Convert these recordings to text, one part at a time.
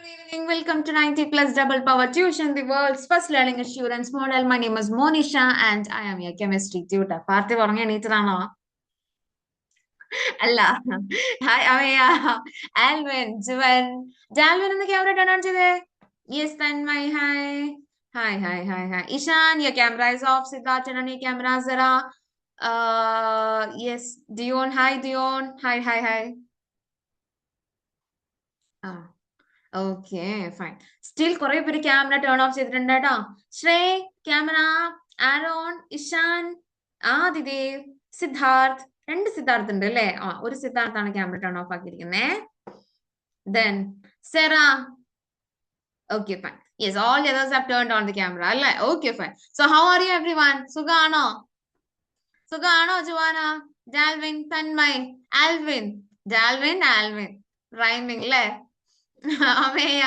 Good evening. Welcome to 90 Plus Double Power Tuition, the world's first learning assurance model. My name is Monisha and I am your chemistry tutor. Parthi പറഞ്ഞ എണീറ്റതാണോ? അല്ല. Hi, Ameya. Alvin, Juven. Dalvin ഒന്ന് camera turn on ചെയ്തേ. Yes, Tanmay. Hi. Hi. Ishan, your camera is off. Siddharth, turn on your camera. Zara. Yes. Dion. Hi, Dion. Hi. Ah. Okay fine still കുറെ പേര് camera turn off ചെയ്തിട്ടുണ്ട് കേട്ടോ. Shrey camera, Aaron, Ishan, Adidev, Siddharth. 2 Siddharth ഉണ്ട് അല്ലേ? ഒരു സിദ്ധാർത്ഥാണ് camera turn off ആക്കിയിരിക്കുന്നേ. Then Sera. Okay fine. Yes, all the others have turned on the camera അല്ലേ? Okay fine. So how are you everyone? സുഖാണോ ജുവാന? ഡാൽവിൻ, തന്മയ്, ആൽവിൻ. ആൽവിൻ റൈമിംഗ് അല്ലേ? അമേയ,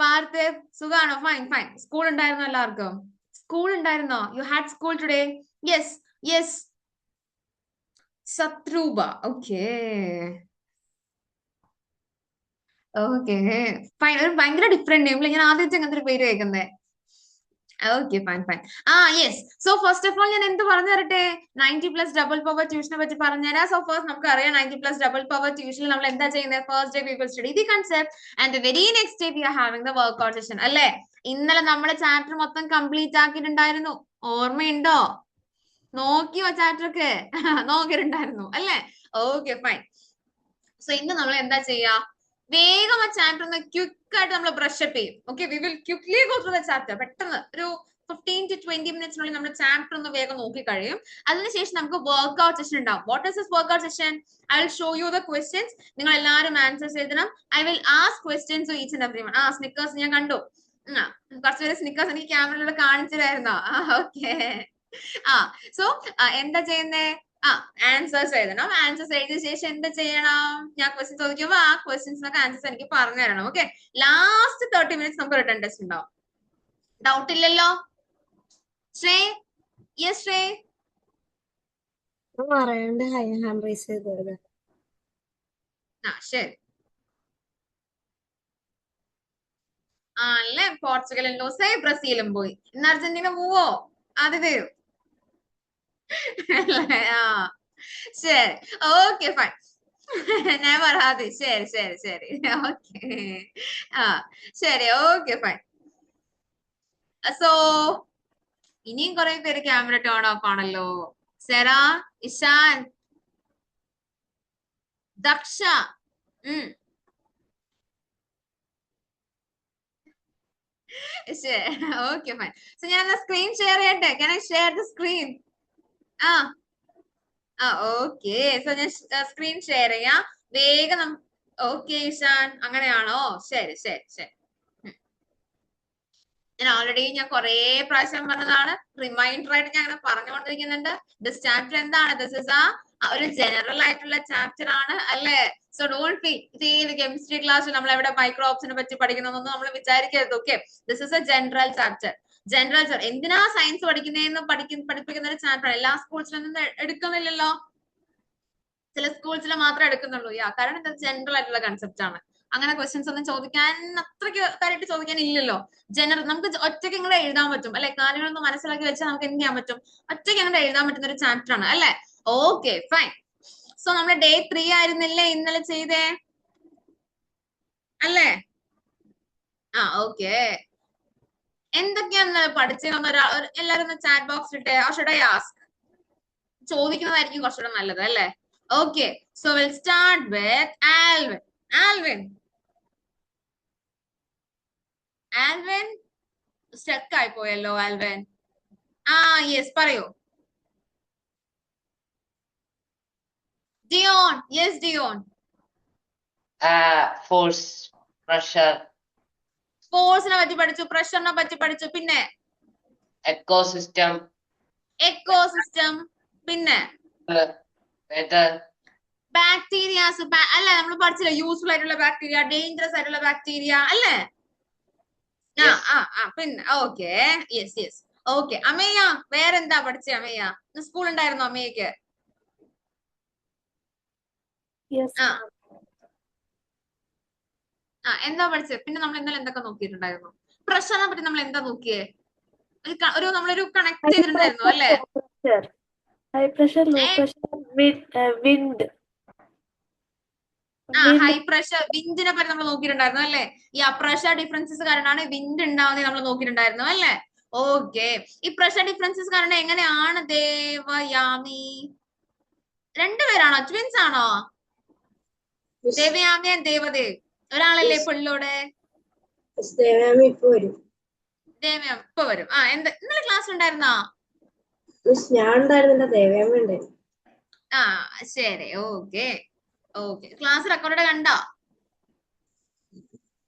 പാർത്ഥിവ്, സുഖാണോ? ഫൈൻ. സ്കൂൾ ഉണ്ടായിരുന്നോ എല്ലാവർക്കും? സ്കൂൾ ഉണ്ടായിരുന്നോ? You had school today? Yes. Satrupa. Okay fine. ഒരു ഭയങ്കര ഡിഫറെന്റ് നെയിം. ഞാൻ ആദ്യത്തെ അങ്ങനത്തെ ഒരു പേര് കേൾക്കുന്നേ. Okay fine. Yes. So first of all ഞാൻ എന്ത് പറഞ്ഞു തരട്ടെ? 90 പ്ലസ് ഡബിൾ പവർ ട്യൂഷനെ പറ്റി പറഞ്ഞുതരാം. സോ ഫസ്റ്റ് നമുക്ക് അറിയാം 90 പ്ലസ് ഡബിൾ പവർ ട്യൂഷനിൽ നമ്മൾ എന്താ ചെയ്യുന്നത്? First day we will study the concept and the very next day we are having the workout session അല്ലേ? ഇന്നലെ നമ്മുടെ ചാപ്റ്റർ മൊത്തം കംപ്ലീറ്റ് ആക്കിയിട്ടുണ്ടായിരുന്നു. ഓർമ്മയുണ്ടോ? നോക്കിയോ ചാപ്റ്റർ ഒക്കെ? നോക്കിയിട്ടുണ്ടായിരുന്നു അല്ലേ? Okay fine. സോ ഇന്ന് നമ്മൾ എന്താ ചെയ്യാ? വേഗം ആ ചാപ്റ്റർ ഒന്ന് ക്വിക്ക് ആയിട്ട് നമ്മൾ ബ്രഷ് അപ്പ് ചെയ്യും. Okay, we will quickly go through the chapter. പെട്ടെന്ന് ഒരു 15 to 20 മിനിറ്റ്സിനുള്ളിൽ നമ്മുടെ ചാപ്റ്റർ ഒന്ന് വേഗം നോക്കി കഴിയും. അതിനുശേഷം നമുക്ക് വർക്ക്ഔട്ട് സെഷൻ ഉണ്ടാവും. What is this workout session? I will show you the questions. നിങ്ങൾ എല്ലാവരും ആൻസേഴ്സ് എഴുതണം. I will ask questions to each and every one. Snickers ഞാൻ കണ്ടു. കുറച്ചുപേര് സ്നിക്കേഴ്സ് എനിക്ക് ക്യാമറയിലൂടെ കാണിച്ചിട്ടായിരുന്നോ? ഓക്കെ. സോ എന്താ ചെയ്യുന്നേ? ആൻസേഴ്സ് എഴുതണം. ആൻസേഴ്സ് എഴുതിയ ശേഷം എന്താ ചെയ്യണം? ഞാൻ ക്വസ്റ്റ്യൻ ചോദിക്കുമ്പോ ആ ക്വസ്റ്റ്യൻസിനൊക്കെ ആൻസേഴ്സ് എനിക്ക് പറഞ്ഞു തരണം. ഓക്കെ, ലാസ്റ്റ് 30 മിനിറ്റ്സ് നമുക്ക് റിട്ടേൺ ടെസ്റ്റ് ഉണ്ടാവും. ഡൗട്ട് ഇല്ലല്ലോ? ശ്രേ, യെസ് ശ്രേ. ശരി. അല്ലേ, പോർച്ചുഗലും ലൂസായി, ബ്രസീലും പോയി. ഇന്ന് അർജന്റീന പോവോ? ആദ്യത്തെ ശരി. Okay fine. നെവർ ഹാദി. ശരി. ഓക്കെ. ശരി. Okay fine. സോ ഇനിയും കുറെ പേര് ക്യാമറ ടേൺ ഓഫ് ആണല്ലോ. Sera, Ishan, Daksha. Okay fine. So ഞാൻ സ്ക്രീൻ ഷെയർ ചെയ്യട്ടെ? Can I share the screen? Okay. So ഞാൻ സ്ക്രീൻ ഷെയർ ചെയ്യാം വേഗം. ഓക്കെ ഇഷാൻ, അങ്ങനെയാണോ? ശരി. ഞാൻ കുറെ പ്രാവശ്യം പറഞ്ഞതാണ്. റിമൈൻഡർ ആയിട്ട് ഞാൻ അങ്ങനെ പറഞ്ഞുകൊണ്ടിരിക്കുന്നുണ്ട്. ദിസ് ചാപ്റ്റർ എന്താണ്? ദിസ് ഇസ് ഒരു ജനറൽ ആയിട്ടുള്ള ചാപ്റ്റർ ആണ് അല്ലേ? സോ ഡോണ്ട് ഫീൽ ഇത് കെമിസ്ട്രി ക്ലാസ്സിൽ നമ്മൾ എവിടെ മൈക്രോബ്സിനെ പറ്റി പഠിക്കുന്നതൊന്നും നമ്മൾ വിചാരിക്കരുത്. Okay, this is A general chapter. എന്തിനാ സയൻസ് പഠിക്കുന്നതെന്ന് പഠിപ്പിക്കുന്ന ഒരു ചാപ്റ്റർ. എല്ലാ സ്കൂൾസിലൊന്നും എടുക്കുന്നില്ലല്ലോ. ചില സ്കൂൾസിൽ മാത്രമേ എടുക്കുന്നുള്ളൂ. കാരണം എന്താ? ജനറൽ ആയിട്ടുള്ള കൺസെപ്റ്റ് ആണ്. അങ്ങനെ ക്വസ്റ്റ്യൻസ് ഒന്നും ചോദിക്കാൻ അത്രയ്ക്ക് കാര്യമായിട്ട് ചോദിക്കാൻ ഇല്ലല്ലോ. നമുക്ക് ഒറ്റയ്ക്ക് ഇങ്ങനെ എഴുതാൻ പറ്റും അല്ലെ? കാര്യങ്ങളൊന്നും മനസ്സിലാക്കി വെച്ചാൽ നമുക്ക് എന്ത് ചെയ്യാൻ പറ്റും? ഒറ്റയ്ക്ക് അങ്ങനെ എഴുതാൻ പറ്റുന്ന ഒരു ചാപ്റ്റർ ആണ് അല്ലെ? Okay fine. സോ നമ്മുടെ ഡേ 3 ആയിരുന്നില്ലേ ഇന്നലെ ചെയ്തേ അല്ലേ? ഓക്കെ. എന്തൊക്കെയാന്ന് പഠിച്ചതെന്ന് എല്ലാരും ഒന്ന് ചാറ്റ് ബോക്സ് ഇട്ടേ. Should I ask? ചോദിക്കുന്നതായിരിക്കും കുറച്ചുകൂടെ നല്ലത് അല്ലേ? Okay, so will start with Alvin stuck ആയി പോയല്ലോ ആൽവിൻ. യെസ് പറയൂ. Dion. Yes Dion. Force, pressure. ഫോഴ്സിനെ പറ്റി പഠിച്ചു, പ്രഷറിനെ പറ്റി പഠിച്ചു. പിന്നെ എക്കോസിസ്റ്റം. പിന്നെ വെതർ, ബാക്ടീരിയാസ്. അല്ല, നമ്മൾ പഠിച്ചില്ല യൂസ്ഫുൾ ആയിട്ടുള്ള ബാക്ടീരിയ, ഡേഞ്ചറസ് ആയിട്ടുള്ള ബാക്ടീരിയ അല്ലേ? പിന്നെ ഓക്കെ. യെസ്. ഓക്കെ. അമ്മയ്യ വേറെന്താ പഠിച്ചേ? അമ്മയ്യ സ്കൂൾ ഉണ്ടായിരുന്നോ അമ്മയ്ക്ക്? എന്താ പഠിച്ചത്? പിന്നെ നമ്മൾ ഇന്നലെ എന്തൊക്കെ നോക്കിയിട്ടുണ്ടായിരുന്നു? പ്രഷറിനെ പറ്റി നമ്മൾ എന്താ നോക്കിയേ? നമ്മളൊരു കണക്ട് ചെയ്തിട്ടുണ്ടായിരുന്നു അല്ലേ? ഹൈ പ്രഷർ, ലോ ഏ പ്രഷർ, വിൻഡ്. ഹൈ പ്രഷർ വിൻഡിനെ പറ്റി നമ്മൾ നോക്കിയിട്ടുണ്ടായിരുന്നു അല്ലേ? ഈ പ്രഷർ ഡിഫറൻസസ് കാരണമാണ് വിൻഡ് ഉണ്ടാവുന്നത് നമ്മൾ നോക്കിയിട്ടുണ്ടായിരുന്നു അല്ലേ? ഓക്കെ. ഈ പ്രഷർ ഡിഫറൻസസ് കാരണം എങ്ങനെയാണ് ദേവയാമി? രണ്ടുപേരാണോ? ട്വിൻസ് ആണോ? ദേവയാമി ആൻഡ് ദേവദേവ്. ഒരാളല്ലേ ഇപ്പൊ ഉള്ളൂടെ? ദേവയാമി ഇപ്പൊ വരും. ദേവയാമി ഇപ്പൊ വരും. എന്താ ഇന്നലെ ക്ലാസ് ഉണ്ടായിരുന്നോ? ഞാൻ ഉണ്ടായിരുന്നില്ല, ദേവയാമി ഉണ്ടായിരുന്നു. ശരി. ഓക്കെ. ക്ലാസ് റെക്കോർഡ് കണ്ടോ?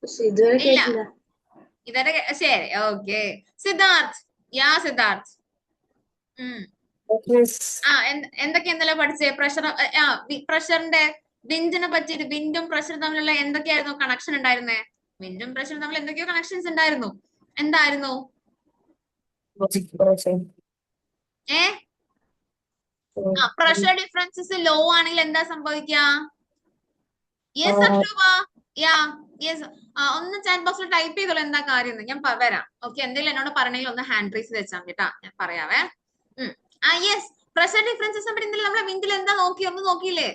പക്ഷെ ഇതുവരെ ഇല്ല. കേട്ടില്ല. ഇതൊക്കെ ശരി. ഓക്കെ. സിദ്ധാർത്ഥ്. സിദ്ധാർത്ഥ്. എന്തൊക്കെ ഇന്നലെ പഠിച്ചേ? പ്രഷറിന്റെ വിൻഡിനെ പറ്റിയിട്ട് വിൻഡും പ്രഷറും തമ്മിലുള്ള എന്തൊക്കെയായിരുന്നു കണക്ഷൻ ഉണ്ടായിരുന്നേ? വിൻഡും പ്രഷറും തമ്മിൽ എന്തൊക്കെയോ കണക്ഷൻസ് ഉണ്ടായിരുന്നു. എന്തായിരുന്നു? പ്രഷർ ഡിഫറൻസസ് ലോ ആണെങ്കിൽ എന്താ സംഭവിക്കുക? യെസ് അക്ഷുബ. യെസ്. ഒന്ന് ചാറ്റ് ബോക്സിൽ ടൈപ്പ് ചെയ്തോളൂ എന്താ കാര്യം. ഞാൻ വരാം. ഓക്കെ. എന്തെങ്കിലും എന്നോട് പറയണമെങ്കിൽ ഒന്ന് ഹാൻഡ് റൈസ് വെച്ചാൽ കേട്ടാ, ഞാൻ പറയാവേ. യെസ്. പ്രഷർ ഡിഫറൻസസ് ഇന്നലെ നമ്മളെ വിൻഡിൽ എന്താ നോക്കി? ഒന്നും നോക്കിയില്ലേ?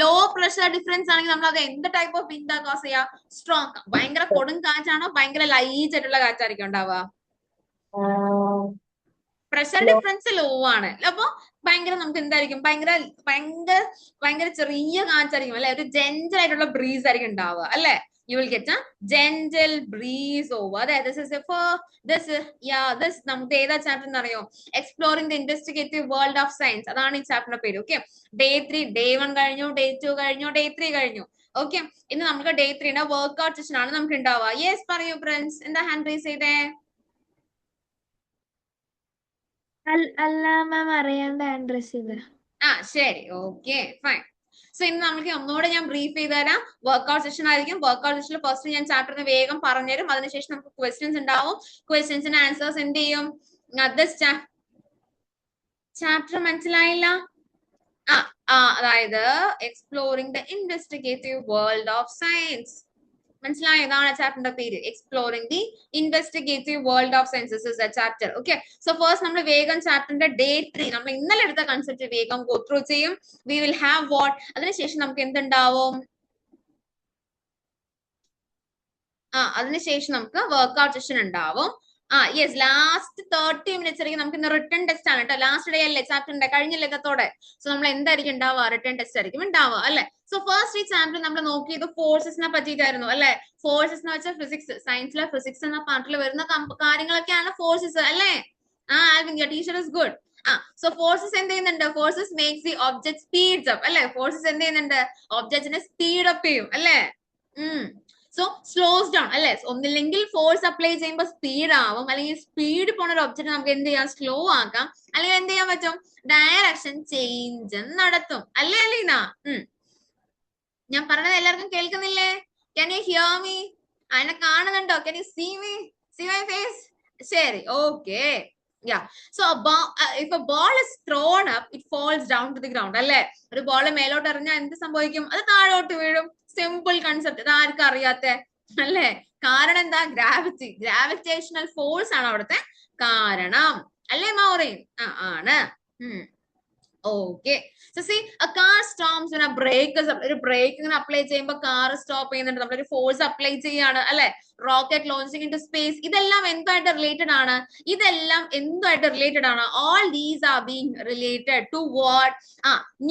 ലോ പ്രഷർ ഡിഫറൻസ് ആണെങ്കിൽ നമ്മൾ അത് എന്ത് ടൈപ്പ് ഓഫ് വിൻഡാ കോസ് ചെയ്യാ? സ്ട്രോങ്. ഭയങ്കര കൊടും കാറ്റാണോ ഭയങ്കര ലൈറ്റ് ആയിട്ടുള്ള കാറ്റായിരിക്കും ഉണ്ടാവുക? പ്രഷർ ഡിഫറൻസ് ലോ ആണ്. അപ്പൊ ഭയങ്കര നമുക്ക് എന്തായിരിക്കും? ഭയങ്കര ഭയങ്കര ഭയങ്കര ചെറിയ കാറ്റായിരിക്കും അല്ലെ? ഒരു ജെന്റൽ ആയിട്ടുള്ള ബ്രീസ് ആയിരിക്കും ഉണ്ടാവുക അല്ലെ? You will get a gentle breeze over there. This നമുക്ക് ഏതാ ചാപ്റ്റർ എന്നറിയോ? Exploring the investigative world of science. അതാണ് ഈ ചാപ്റ്ററിന്റെ പേര്. ഓക്കെ. ഡേ 3, ഡേ 1 കഴിഞ്ഞു, ഡേ 2 കഴിഞ്ഞു, ഡേ 3 കഴിഞ്ഞു. ഓക്കെ. ഇന്ന് നമുക്ക് ഡേ 3 വർക്ക്ഔട്ട് സെഷൻ ആണ് നമുക്ക് ഉണ്ടാവുക. യെസ് പറയൂ ഫ്രണ്ട്സ്. എന്താ ഹാൻഡ് റൈസ് ചെയ്തേ? അല്ല മാം, അറിയാണ്ട് ആൻഡ്രസ് ചെയ്ത്. ശരി. Okay fine. സോ ഇന്ന് നമുക്ക് ഒന്നുകൂടെ ഞാൻ ബ്രീഫ് ചെയ്ത് തരാം. വർക്ക്ഔട്ട് സെഷൻ ആയിരിക്കും. വർക്ക്ഔട്ട് സെഷനിൽ ഫസ്റ്റ് ഞാൻ ചാപ്റ്ററിന് വേഗം പറഞ്ഞുതരും. അതിനുശേഷം നമുക്ക് ക്വസ്റ്റ്യൻസ് ഉണ്ടാവും. ക്വസ്റ്റ്യൻസിന്റെ ആൻസേഴ്സ് എന്ത് ചെയ്യും? ചാപ്റ്റർ മനസ്സിലായില്ല? അതായത് exploring the investigative world of science. മനസ്സിലായോ? ഇതാണ് ചാപ്റ്ററിന്റെ പേര്. Exploring the investigative world of sciences is A chapter. Okay. So first നമ്മൾ വേഗം ചാപ്റ്ററിന്റെ ഡേ 3 നമ്മൾ ഇന്നലെ എടുത്ത കൺസെപ്റ്റ് വേഗം ഗോ ത്രൂ ചെയ്യും. We will have what? അതിനുശേഷം നമുക്ക് എന്തുണ്ടാവും? അതിനുശേഷം നമുക്ക് വർക്ക്ഔട്ട് സെഷൻ ഉണ്ടാവും. യെസ്. ലാസ്റ്റ് 30 മിനിറ്റ്സ് ആയിരിക്കും നമുക്ക് ഇന്ന് റിട്ടേൺ ടെസ്റ്റ് ആണ് കേട്ടോ. ലാസ്റ്റ് ഡേ അല്ലേ ചാപ്റ്ററിന്റെ? കഴിഞ്ഞില്ല ഇതത്തോടെ. സോ നമ്മൾ എന്തായിരിക്കും ഉണ്ടാവുക? റിട്ടേൺ ടെസ്റ്റ് ആയിരിക്കും ഉണ്ടാവുക അല്ലെ? സോ ഫസ്റ്റ് ഈ ചാപ്റ്റർ നമ്മൾ നോക്കിയത് ഫോഴ്സസിനെ പറ്റിയിട്ടായിരുന്നു അല്ലെ? ഫോഴ്സസ് എന്ന് വെച്ചാൽ ഫിസിക്സ്, സയൻസിലെ ഫിസിക്സ് എന്ന പാർട്ടിൽ വരുന്ന കാര്യങ്ങളൊക്കെയാണ് ഫോഴ്സസ് അല്ലെ? Alvin, your teacher is good. So forces എന്ത് ചെയ്യുന്നുണ്ട്? Forces makes the object speeds up അല്ലെ? ഫോഴ്സസ് എന്ത് ചെയ്യുന്നുണ്ട്? ഒബ്ജക്റ്റിനെ സ്പീഡ് അപ്പ് ചെയ്യും അല്ലെ? സോ സ്ലോസ് ഡൗൺ അല്ലെ? ഒന്നില്ലെങ്കിൽ ഫോഴ്സ് അപ്ലൈ ചെയ്യുമ്പോൾ സ്പീഡ് ആവും, അല്ലെങ്കിൽ സ്പീഡ് പോണ ഒരു ഒബ്ജക്റ്റ് നമുക്ക് എന്ത് ചെയ്യാം? സ്ലോ ആക്കാം, അല്ലെങ്കിൽ എന്ത് ചെയ്യാൻ പറ്റും? ഡയറക്ഷൻ ചേഞ്ച് നടത്തും അല്ലേ അലീന? ഞാൻ പറഞ്ഞത് എല്ലാവർക്കും കേൾക്കുന്നില്ലേ? Can you hear me? എന്നെ കാണുന്നുണ്ടോ? Can you see me? See my face? ശരി. Okay. So if a ball is thrown up, it falls down to the ground അല്ലെ? ഒരു ബോൾ മേലോട്ട് എറിഞ്ഞാൽ എന്ത് സംഭവിക്കും? അത് താഴോട്ട് വീഴും. Simple concept. ഇത് ആർക്കും അറിയാത്ത അല്ലെ? കാരണം എന്താ? ഗ്രാവിറ്റേഷണൽ ഫോഴ്സ് ആണ് അവിടുത്തെ കാരണം അല്ലേ മൗറീൻ? ആണ്. Okay. So see, a car stops when a brake is ഒരു ബ്രേക്ക് ഇങ്ങനെ അപ്ലൈ ചെയ്യുമ്പോൾ കാർ സ്റ്റോപ്പ് ചെയ്യുന്നുണ്ട്. നമ്മളൊരു ഫോഴ്സ് അപ്ലൈ ചെയ്യാണ് അല്ലെ? Rocket launching into space. ഇതെല്ലാം എന്തുമായിട്ട് റിലേറ്റഡ് ആണ്? ഇതെല്ലാം എന്തുമായിട്ട് റിലേറ്റഡ് ആണ്? All these are being related to what?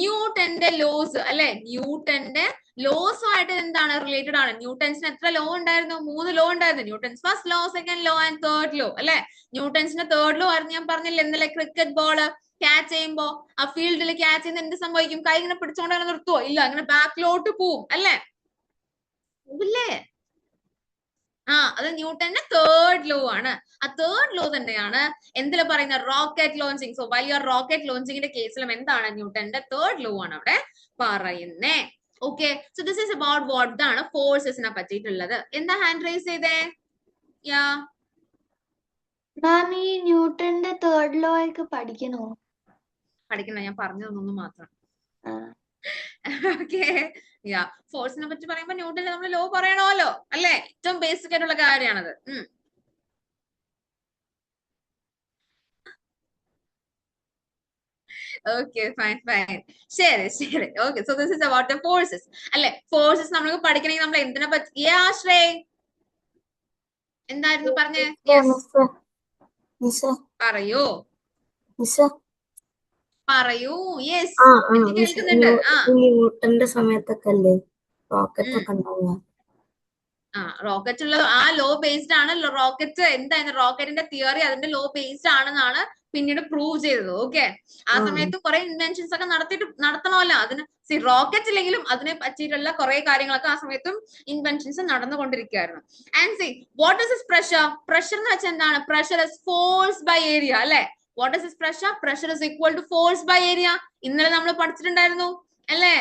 ന്യൂട്ടന്റെ ലോസ് അല്ലെ? ന്യൂട്ടന്റെ ലോസുമായിട്ട് എന്താണ് റിലേറ്റഡ് ആണ്? ന്യൂട്ടൻസിന് എത്ര ലോ ഉണ്ടായിരുന്നു? 3 ലോ ഉണ്ടായിരുന്നു. Newton's first law, second law and third law അല്ലെ? ന്യൂട്ടൻസിന്റെ തേർഡ് ലോ ആയിരുന്നു. ഞാൻ പറഞ്ഞില്ല ഇന്നലെ ക്രിക്കറ്റ് ബോള് ക്യാച്ച് ചെയ്യുമ്പോ ആ ഫീൽഡിൽ ക്യാച്ച് ചെയ്യുന്ന എന്ത് സംഭവിക്കും? കൈ ഇങ്ങനെ പിടിച്ചോണ്ട് അങ്ങനെ നിർത്തുവോ? ഇല്ല, അങ്ങനെ ബാക്കിലോട്ട് പോവും അല്ലേ? ഇല്ലേ? അത് ന്യൂട്ടന്റെ തേർഡ് ലോ ആണ്. ആ തേർഡ് ലോ തന്നെയാണ് എന്തിൽ പറയുന്ന? Rocket launching. So why are rocket ലോഞ്ചിങ്ങിന്റെ കേസിലും എന്താണ്? ന്യൂട്ടന്റെ തേർഡ് ലോ ആണ് അവിടെ പറയുന്നേ. Okay. So this is about what? ഇതാണ് ഫോഴ്സസിനെ പറ്റിയിട്ടുള്ളത്. എന്താ ഹാൻഡ് റൈസ് ചെയ്തേ? മാം, ഈ ന്യൂട്ടന്റെ തേർഡ് ലോ ഒക്കെ പഠിക്കണോ? പഠിക്കണം. ഞാൻ പറഞ്ഞു തന്നു മാത്രം. ഓക്കെ യാ ഫോഴ്സിനെ പറ്റി പറയുമ്പോ ന്യൂട്ടന്റെ നമ്മൾ ലോ പറയണമല്ലോ അല്ലെ, ഏറ്റവും ബേസിക് ആയിട്ടുള്ള കാര്യമാണത്. ഓക്കെ ഫൈൻ ഫൈൻ ശരി ശരി. Okay so this is about the forces അല്ലെ. ഫോഴ്സസ് നമ്മൾക്ക് പഠിക്കണമെങ്കിൽ നമ്മൾ എന്തിനെ പറ്റി ആശ്രേ എന്തായിരുന്നു പറഞ്ഞേ? പറയൂ പറയൂ. യെസ് എനിക്ക് കേൾക്കുന്നുണ്ട്. ന്യൂട്ടന്റെ സമയത്തൊക്കെ അല്ലേ റോക്കറ്റ് ഒക്കെ ഉണ്ടാവുക? റോക്കറ്റ് ഉള്ള ആ ലോ ബേസ്ഡ് ആണ്. റോക്കറ്റ് എന്തായിരുന്നു റോക്കറ്റിന്റെ തിയറി അതിന്റെ ലോ ബേസ്ഡ് ആണെന്നാണ് പിന്നീട് പ്രൂവ് ചെയ്തത്. ഓക്കെ ആ സമയത്ത് കുറെ ഇൻവെൻഷൻസ് ഒക്കെ നടത്തണമല്ലോ അതിന്. റോക്കറ്റ് ഇല്ലെങ്കിലും അതിനെ പറ്റിയിട്ടുള്ള കുറെ കാര്യങ്ങളൊക്കെ ആ സമയത്തും ഇൻവെൻഷൻസ് നടന്നുകൊണ്ടിരിക്കുകയായിരുന്നു. And see what is this pressure? Pressure എന്ന് വെച്ചാൽ എന്താണ്? Pressure is force by area അല്ലെ. What is this pressure? Pressure is equal to force by area. ഇന്നലെ നമ്മൾ പഠിച്ചിട്ടുണ്ടായിരുന്നു അല്ലേ.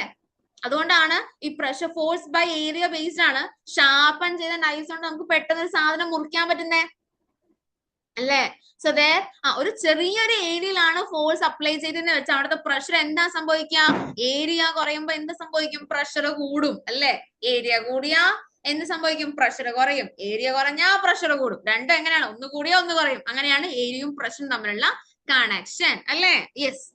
അതുകൊണ്ടാണ് ഈ pressure force by area based ആണ്. ഷാർപ്പൻ ചെയ്ത നൈഫ് കൊണ്ട് നമുക്ക് പെട്ടെന്ന് ഒരു സാധനം മുറിക്കാൻ പറ്റുന്നേ അല്ലേ. സോ ദേർ ഒരു ചെറിയൊരു ഏരിയയിലാണ് ഫോഴ്സ് അപ്ലൈ ചെയ്തെന്ന് വെച്ചാൽ അവിടുത്തെ പ്രഷർ എന്താ സംഭവിക്കുക? ഏരിയ കുറയുമ്പോ എന്ത് സംഭവിക്കും? പ്രഷർ കൂടും അല്ലെ. ഏരിയ കൂടിയാ എന്ത് സംഭവിക്കും? പ്രഷർ കുറയും. ഏരിയ കുറഞ്ഞാ പ്രഷർ കൂടും. രണ്ടും എങ്ങനെയാണ്? ഒന്ന് കൂടിയാ ഒന്ന് കുറയും. അങ്ങനെയാണ് ഏരിയയും പ്രഷറും തമ്മിലുള്ള കണക്ഷൻ അല്ലേ. Yes.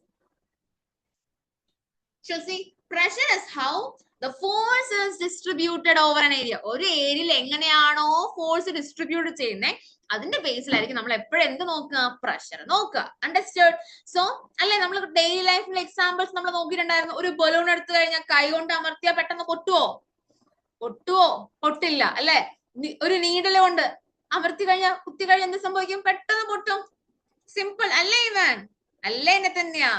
Pressure is how the force is distributed over an area. ഒരു ഏരിയയിൽ എങ്ങനെയാണോ ഫോഴ്സ് ഡിസ്ട്രിബ്യൂട്ട് ചെയ്യുന്നത് അതിന്റെ ബേസിലായിരിക്കും നമ്മൾ എപ്പോഴും എന്ത് നോക്കുക? പ്രഷർ നോക്കുക. അണ്ടർസ്റ്റുഡ്? സോ അല്ലെ നമ്മൾ ഡെയിലി ലൈഫിൽ എക്സാമ്പിൾസ് നമ്മൾ നോക്കിയിട്ടുണ്ടായിരുന്നു. ഒരു ബലൂൺ എടുത്തു കഴിഞ്ഞാൽ കൈ കൊണ്ട് അമർത്തിയാൽ പെട്ടെന്ന് പൊട്ടുവോ? പൊട്ടില്ല അല്ലെ. ഒരു നീഡൽ കൊണ്ട് അമർത്തി കഴിഞ്ഞാൽ കുത്തി കഴിഞ്ഞാൽ എന്ത് സംഭവിക്കും? പെട്ടെന്ന് പൊട്ടും. സിമ്പിൾ അല്ലേ ഇവൻ? അല്ലേ എന്നെ തന്നെയാ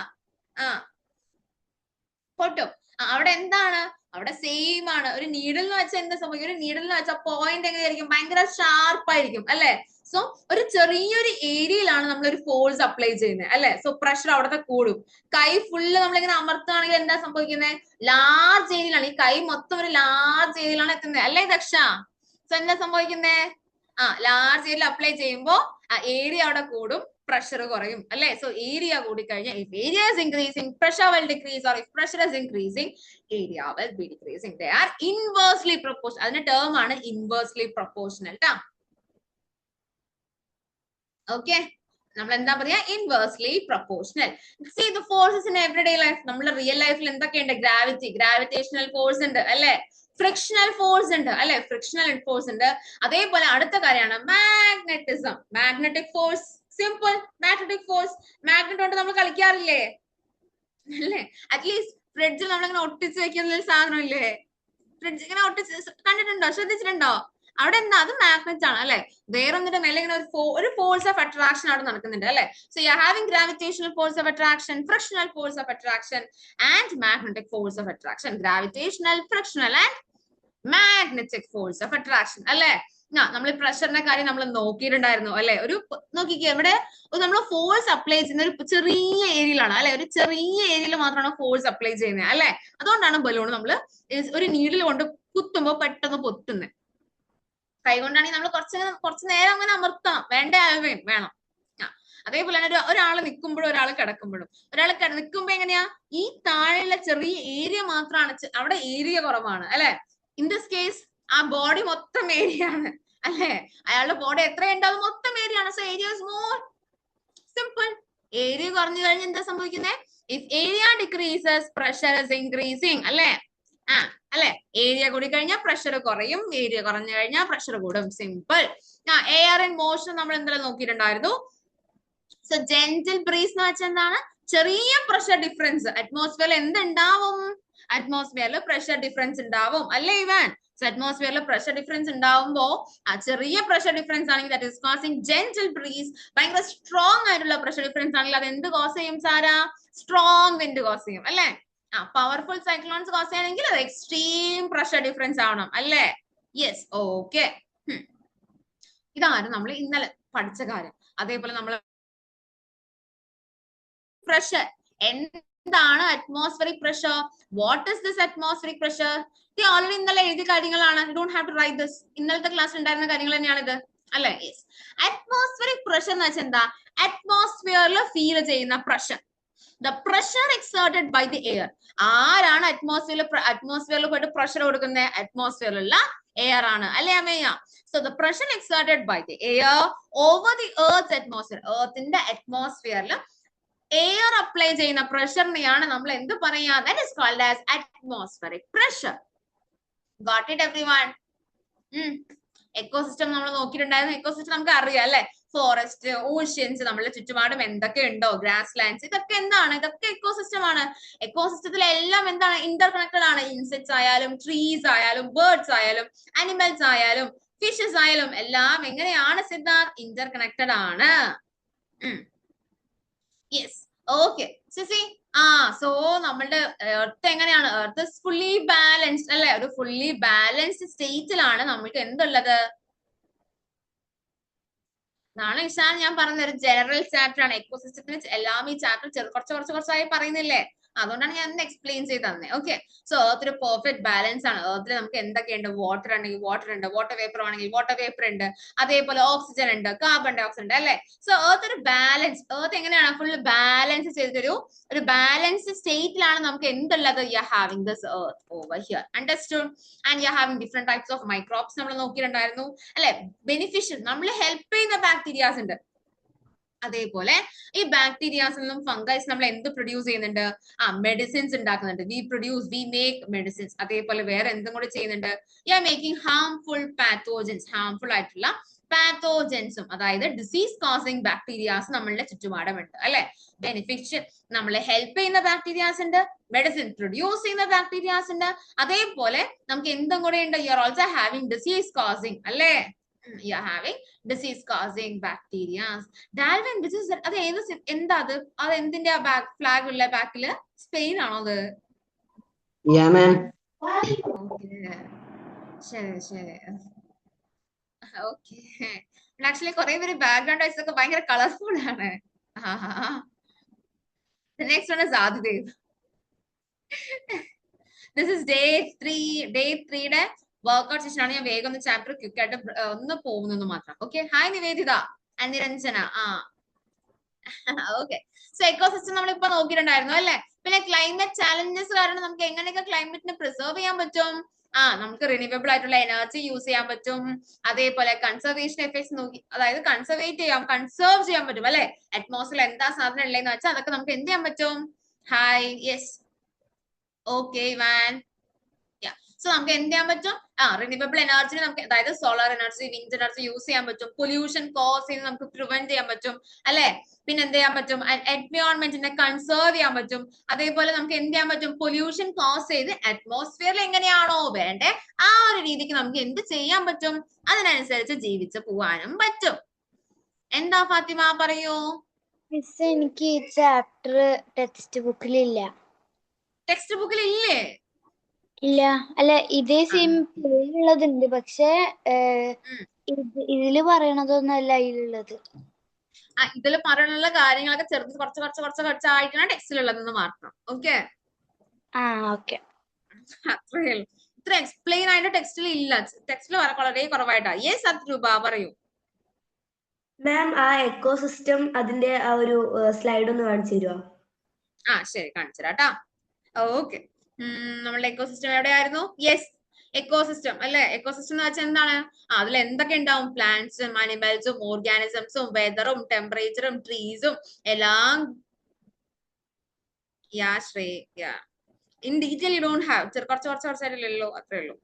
പൊട്ടും. അവിടെ എന്താണ്? അവിടെ സെയിം ആണ്. ഒരു നീഡിൽ എന്ന് വെച്ചാൽ എന്താ സംഭവിക്കും? ഒരു നീഡിൽ എന്ന് വെച്ചാൽ പോയിന്റ് എങ്ങനെയായിരിക്കും? ഭയങ്കര ഷാർപ്പ് ആയിരിക്കും അല്ലെ. സോ ഒരു ചെറിയൊരു ഏരിയയിലാണ് നമ്മൾ ഒരു ഫോഴ്സ് അപ്ലൈ ചെയ്യുന്നത് അല്ലെ. സോ പ്രഷർ അവിടത്തെ കൂടും. കൈ ഫുള്ള് നമ്മളിങ്ങനെ അമർത്തുകയാണെങ്കിൽ എന്താ സംഭവിക്കുന്നത്? ലാർജ് ഏരിയയിലാണ്. ഈ കൈ മൊത്തം ഒരു ലാർജ് ഏരിയയിലാണ് എത്തുന്നത് അല്ലേ ദക്ഷ? സോ എന്താ സംഭവിക്കുന്നത്? ലാർജ് ഏരിയയിൽ അപ്ലൈ ചെയ്യുമ്പോ ഏരിയ അവിടെ കൂടും, പ്രഷർ കുറയും അല്ലെ. സോ ഏരിയ കൂടി കഴിഞ്ഞാൽ if area is increasing pressure will decrease, or if pressure is increasing area will be decreasing. They are inversely proportional. അതിന്റെ ടേം ആണ് inversely proportional ട്ടാ. ഓക്കെ നമ്മൾ എന്താ പറയാ? Inversely proportional. See the forces in everyday life. നമ്മുടെ real ലൈഫിൽ എന്തൊക്കെയുണ്ട്? Gravitational force ഉണ്ട് അല്ലെ. ഫ്രിക്ഷണൽ ഫോഴ്സ് ഉണ്ട് അല്ലെ. ഫ്രിക്ഷണൽ ഫോഴ്സ് ഉണ്ട്. അതേപോലെ അടുത്ത കാര്യമാണ് magnetism. Magnetic force. Simple. Magnetic force. Magnet കൊണ്ട് നമ്മൾ കളിക്കാറില്ലേ അല്ലേ? അറ്റ്ലീസ്റ്റ് ഫ്രിഡ്ജിൽ നമ്മളിങ്ങനെ ഒട്ടിച്ച് വെക്കുന്ന ഒരു സാധനം ഇല്ലേ? ഫ്രിഡ്ജ് ഇങ്ങനെ ഒട്ടിച്ച് കണ്ടിട്ടുണ്ടോ? ശ്രദ്ധിച്ചിട്ടുണ്ടോ? അവിടെ എന്താ? അത് മാഗ്നറ്റ് ആണ് അല്ലെ. വേറൊന്നിന്റെ മേലെ ഇങ്ങനെ ഒരു ഫോഴ്സ് ഓഫ് അട്രാക്ഷൻ അവിടെ നടക്കുന്നുണ്ട് അല്ലെ. So you are having gravitational force of attraction, frictional force of attraction and magnetic force of attraction. Gravitational, frictional and magnetic force of attraction അല്ലെ. നമ്മൾ പ്രഷറിന്റെ കാര്യം നമ്മൾ നോക്കിയിട്ടുണ്ടായിരുന്നു അല്ലെ. ഒരു നോക്കിക്കേ, ഇവിടെ നമ്മൾ ഫോഴ്സ് അപ്ലൈ ചെയ്യുന്ന ഒരു ചെറിയ ഏരിയയിലാണ് അല്ലെ. ഒരു ചെറിയ ഏരിയയിൽ മാത്രമാണ് ഫോഴ്സ് അപ്ലൈ ചെയ്യുന്നത് അല്ലെ. അതുകൊണ്ടാണ് ബലൂൺ നമ്മൾ ഒരു നീഡിൽ കൊണ്ട് കുത്തുമ്പോ പെട്ടെന്ന് പൊട്ടുന്നത്. കൈ കൊണ്ടാണെങ്കിൽ നമ്മൾ കുറച്ച് നേരം അങ്ങനെ അമർത്താം. വേണ്ട ആൽവേം വേണം. അതേപോലെ തന്നെ ഒരാൾ നിൽക്കുമ്പോഴും ഒരാൾ കിടക്കുമ്പോഴും. ഒരാൾ നിൽക്കുമ്പോ എങ്ങനെയാ? ഈ താഴെയുള്ള ചെറിയ ഏരിയ മാത്രമാണ്, അവിടെ ഏരിയ കുറവാണ് അല്ലെ. ഇൻ ദിസ് കേസ് ആ ബോഡി മൊത്തം ഏരിയ ആണ് അല്ലെ. അയാളുടെ ബോഡി എത്രയുണ്ടാവും? മൊത്തം ഏരിയ ആണ്. So area is more. Simple. Area കുറഞ്ഞു കഴിഞ്ഞാൽ എന്താ സംഭവിക്കുന്നത്? If area decreases pressure is increasing അല്ലെ. അല്ലെ. ഏരിയ കൂടി കഴിഞ്ഞാൽ പ്രഷർ കുറയും, ഏരിയ കുറഞ്ഞു കഴിഞ്ഞാൽ പ്രഷർ കൂടും. സിമ്പിൾ. എയർ ഇൻ മോഷൻ നമ്മൾ എന്തെല്ലാം നോക്കിയിട്ടുണ്ടായിരുന്നു. സോ ജെന്റിൽ ബ്രീസ് എന്ന് വെച്ചാൽ എന്താണ്? ചെറിയ പ്രഷർ ഡിഫറൻസ്. അറ്റ്മോസ്ഫിയറിൽ എന്തുണ്ടാവും? അറ്റ്മോസ്ഫിയറിൽ പ്രഷർ ഡിഫറൻസ് ഉണ്ടാവും അല്ലേ ഇവൻ? സോ അറ്റ്മോസ്ഫിയറിൽ പ്രഷർ ഡിഫറൻസ് ഉണ്ടാവുമ്പോ ആ ചെറിയ പ്രഷർ ഡിഫറൻസ് ആണെങ്കിൽ that is causing gentle breeze. ഭയങ്കര സ്ട്രോങ് ആയിട്ടുള്ള പ്രഷർ ഡിഫറൻസ് ആണെങ്കിൽ അത് എന്ത് കോസ് ചെയ്യും സാരാ? സ്ട്രോങ് വിൻഡ് കോസ് ചെയ്യും അല്ലെ. പവർഫുൾ സൈക്ലോൺസ് കോസ് ചെയ്യണമെങ്കിൽ അത് എക്സ്ട്രീം പ്രഷർ ഡിഫറൻസ് ആവണം അല്ലേ. യെസ്. ഓക്കെ. ഇതാണ് നമ്മൾ ഇന്നലെ പഠിച്ച കാര്യം. അതേപോലെ നമ്മൾ പ്രഷർ എന്താണ്? Atmospheric pressure. What is this atmospheric pressure? ഇത് ഓൾറെഡി ഇന്നലെ എഴുതിയ കാര്യങ്ങളാണ്. You don't have to write this. ഇന്നലത്തെ ക്ലാസ്സിൽ ഉണ്ടായിരുന്ന കാര്യങ്ങൾ തന്നെയാണ് ഇത് അല്ലെ. യെസ്. അറ്റ്മോസ്ഫിയറിക് പ്രഷർ എന്ന് വെച്ചാൽ എന്താ? അറ്റ്മോസ്ഫിയറിൽ ഫീൽ ചെയ്യുന്ന pressure. The pressure exerted by the air. ആരാണ് അറ്റ്മോസ്ഫിയറിൽ പോയിട്ട് പ്രഷർ കൊടുക്കുന്നത്? അറ്റ്മോസ്ഫിയറിലുള്ള എയർ ആണ് അല്ലേ അമ്മയ്യ? So the pressure exerted by the air over the earth atmosphere. എർത്തിന്റെ അറ്റ്മോസ്ഫിയറിൽ എയർ അപ്ലൈ ചെയ്യുന്ന പ്രഷറിനെയാണ് നമ്മൾ എന്ത് പറയാ? That is called as atmospheric pressure. Got it everyone? Ecosystem നമ്മൾ നോക്കിയിട്ടുണ്ടായിരുന്നു. എക്കോസിസ്റ്റം നമുക്ക് അറിയാം അല്ലെ? ഫോറസ്റ്റ്, ഓഷ്യൻസ്, നമ്മുടെ ചുറ്റുപാടും എന്തൊക്കെ ഉണ്ടോ, ഗ്രാസ് ലാൻഡ്സ്, ഇതൊക്കെ എന്താണ്? ഇതൊക്കെ എക്കോസിസ്റ്റം ആണ്. എക്കോസിസ്റ്റത്തിലെ എല്ലാം എന്താണ്? ഇന്റർ കണക്റ്റഡ് ആണ്. ഇൻസെക്ട്സ് ആയാലും, ട്രീസ് ആയാലും, ബേർഡ്സ് ആയാലും, അനിമൽസ് ആയാലും, ഫിഷസ് ആയാലും എല്ലാം എങ്ങനെയാണ് സിദ്ധാർത്ഥ്? ഇന്റർ കണക്റ്റഡ് ആണ്. Yes, okay. സോ നമ്മളുടെ എർത്ത് എങ്ങനെയാണ്? എർത്ത് ഫുള്ളി ബാലൻസ്ഡ് അല്ലെ? ഒരു ഫുള്ളി ബാലൻസ്ഡ് സ്റ്റേറ്റിലാണ് നമ്മൾക്ക് എന്തുള്ളത്? നാളെ ഇഷാൻ ഞാൻ പറഞ്ഞ ഒരു ജനറൽ ചാപ്റ്റർ ആണ്. എക്കോസിസ്റ്റത്തിന് എല്ലാം ഈ ചാപ്റ്റർ കുറച്ചായി പറയുന്നില്ലേ? അതുകൊണ്ടാണ് ഞാൻ എക്സ്പ്ലെയിൻ ചെയ്ത് തന്നെ. ഓക്കെ, സോ എർത്ത് ഒരു പെർഫെക്റ്റ് ബാലൻസ് ആണ്. എർത്തിൽ നമുക്ക് എന്തൊക്കെയുണ്ട്? വാട്ടർ ഉണ്ടെങ്കിൽ വാട്ടർ ഉണ്ട്, വാട്ടർ വേപ്പർ ആണെങ്കിൽ വാട്ടർ വേപ്പർ ഉണ്ട്, അതേപോലെ ഓക്സിജൻ ഉണ്ട്, കാർബൺ ഡൈ ഓക്സൈഡ് ഉണ്ട് അല്ലെ? സോ എർത്ത് ഒരു ബാലൻസ്, എർത്ത് എങ്ങനെയാണ്? ഫുൾ ബാലൻസ് ചെയ്തിട്ടൊരു ബാലൻസ്ഡ് സ്റ്റേറ്റിലാണ് നമുക്ക് എന്തുള്ളത്? You are having this earth over here. Understood? And you are having different types of microbes നമ്മൾ നോക്കിയിട്ടുണ്ടായിരുന്നു അല്ലെ? ബെനിഫിഷ്യൽ, നമ്മളെ ഹെൽപ്പ് ചെയ്യുന്ന ബാക്ടീരിയാസ് ഉണ്ട്. അതേപോലെ ഈ ബാക്ടീരിയാസിൽ നിന്നും ഫംഗൈസ് നമ്മൾ എന്ത് പ്രൊഡ്യൂസ് ചെയ്യുന്നുണ്ട്? മെഡിസിൻസ് ഉണ്ടാക്കുന്നുണ്ട്. We make medicines. അതേപോലെ വേറെ എന്തും കൂടി ചെയ്യുന്നുണ്ട്? You are making harmful pathogens. Harmful ആയിട്ടുള്ള പാത്തോജൻസും, അതായത് ഡിസീസ് കോസിങ് ബാക്ടീരിയാസ് നമ്മളുടെ ചുറ്റുപാടുമുണ്ട് അല്ലെ? ബെനിഫിഷ്യൽ, നമ്മളെ ഹെൽപ്പ് ചെയ്യുന്ന ബാക്ടീരിയാസ് ഉണ്ട്, മെഡിസിൻ പ്രൊഡ്യൂസ് ചെയ്യുന്ന ബാക്ടീരിയാസ് ഉണ്ട്, അതേപോലെ നമുക്ക് എന്തും കൂടെ ഉണ്ട്? You are also having disease causing അല്ലെ? You are having disease causing bacteria. Darwin, which is അത് ഏത് എന്താ അത്? അത് എന്തിന്റെ ഫ്ലാഗ് ഉള്ള ബാക്കില്? സ്പെയിൻ ആണോ അത്? ശരി. ഓക്കെ, ആക്ച്വലി കുറെ പേര് ബാക്ക്ഗ്രൗണ്ട് വൈസ് ഒക്കെ ഭയങ്കര കളർഫുൾ ആണ്. Next one is Adidev. This is day 3 workout session ആണ്. ഞാൻ വേഗം ഒന്ന് ചാപ്റ്റർ ക്വിക്ക് ആയിട്ട് ഒന്ന് പോകുന്നു മാത്രം. Okay, hi Niveditha and Niranjana. Okay, so ecosystem നമ്മൾ ഇപ്പൊ നോക്കിയിട്ടുണ്ടായിരുന്നു അല്ലെ? പിന്നെ ക്ലൈമറ്റ് ചാലഞ്ചസ് കാരണം നമുക്ക് എങ്ങനെയൊക്കെ ക്ലൈമറ്റിനെ പ്രിസർവ് ചെയ്യാൻ പറ്റും? നമുക്ക് റിന്യൂവബിൾ ആയിട്ടുള്ള എനർജി യൂസ് ചെയ്യാൻ പറ്റും. അതേപോലെ കൺസർവേഷൻ എഫക്ട്സ് നോക്കി, അതായത് കൺസേർവ് ചെയ്യാൻ പറ്റും അല്ലെ? അറ്റ്മോസ്ഫിയറിൽ എന്താ സാധനം ഉള്ളതെന്ന് വെച്ചാൽ അതൊക്കെ നമുക്ക് എന്ത് ചെയ്യാൻ പറ്റും? Hi, yes, okay van. So നമുക്ക് എന്ത് ചെയ്യാൻ പറ്റും? റിന്യൂവബിൾ എനർജി നമുക്ക്, അതായത് solar energy, wind energy use ചെയ്യാൻ പറ്റും. പൊല്യൂഷൻ കോസ് ചെയ്ത് നമുക്ക് പ്രിവെന്റ് ചെയ്യാൻ പറ്റും അല്ലെ? പിന്നെ എന്ത് ചെയ്യാൻ പറ്റും? എൻവയോൺമെന്റിനെ കൺസേർവ് ചെയ്യാൻ പറ്റും. അതേപോലെ നമുക്ക് എന്ത് ചെയ്യാൻ പറ്റും? പൊല്യൂഷൻ കോസ് ചെയ്ത് അറ്റ്മോസ്ഫിയറിൽ എങ്ങനെയാണോ വേണ്ടേ ആ ഒരു രീതിക്ക് നമുക്ക് എന്ത് ചെയ്യാൻ പറ്റും? അതിനനുസരിച്ച് ജീവിച്ചു പോവാനും പറ്റും. എന്താ ഫാത്തിമ, പറയൂ. മിസ്, എനിക്ക് ഈ ചാപ്റ്റർ ടെക്സ്റ്റ് ബുക്കിലില്ല. ടെക്സ്റ്റ് ബുക്കിൽ ഇല്ലേ? ഇല്ല, അല്ല ഇതേ സെയിം ഉള്ളതുണ്ട്, പക്ഷെ ഇതില് പറയണതൊന്നല്ല ഇതിലുള്ളത്. ഇതിൽ പറയാനുള്ള കാര്യങ്ങളൊക്കെ ചെറുത് കുറച്ചായിട്ടാണ് ടെക്സ്റ്റിലുള്ളതെന്ന് മാത്രം. ഓക്കെ, ഓക്കെ, അത്രയേ ഉള്ളൂ. ഇത്ര എക്സ്പ്ലെയിൻ ആയിട്ട് ടെക്സ്റ്റിൽ ഇല്ല. ടെക്സ്റ്റിൽ വളരെ കുറവായിട്ടാ. യെസ് അദ്രൂപ, പറയൂ. മാം, ആ എക്കോസിസ്റ്റം അതിന്റെ ആ ഒരു സ്ലൈഡ് ഒന്ന് കാണിച്ചു തരുമോ? ശരി, കാണിച്ചു തരാട്ടാ. ഓക്കെ, നമ്മളുടെ എക്കോസിസ്റ്റം എവിടെയായിരുന്നു? യെസ്, എക്കോസിസ്റ്റം അല്ലെ? എക്കോസിസ്റ്റം എന്ന് വെച്ചാൽ എന്താണ്? അതിൽ എന്തൊക്കെ ഉണ്ടാവും? പ്ലാന്റ്സും അനിമൽസും ഓർഗാനിസംസും വെതറും ടെമ്പറേച്ചറും ട്രീസും എല്ലാം. In detail you don't have, കുറച്ചായിട്ടല്ലോ, അത്രേ ഉള്ളൂ.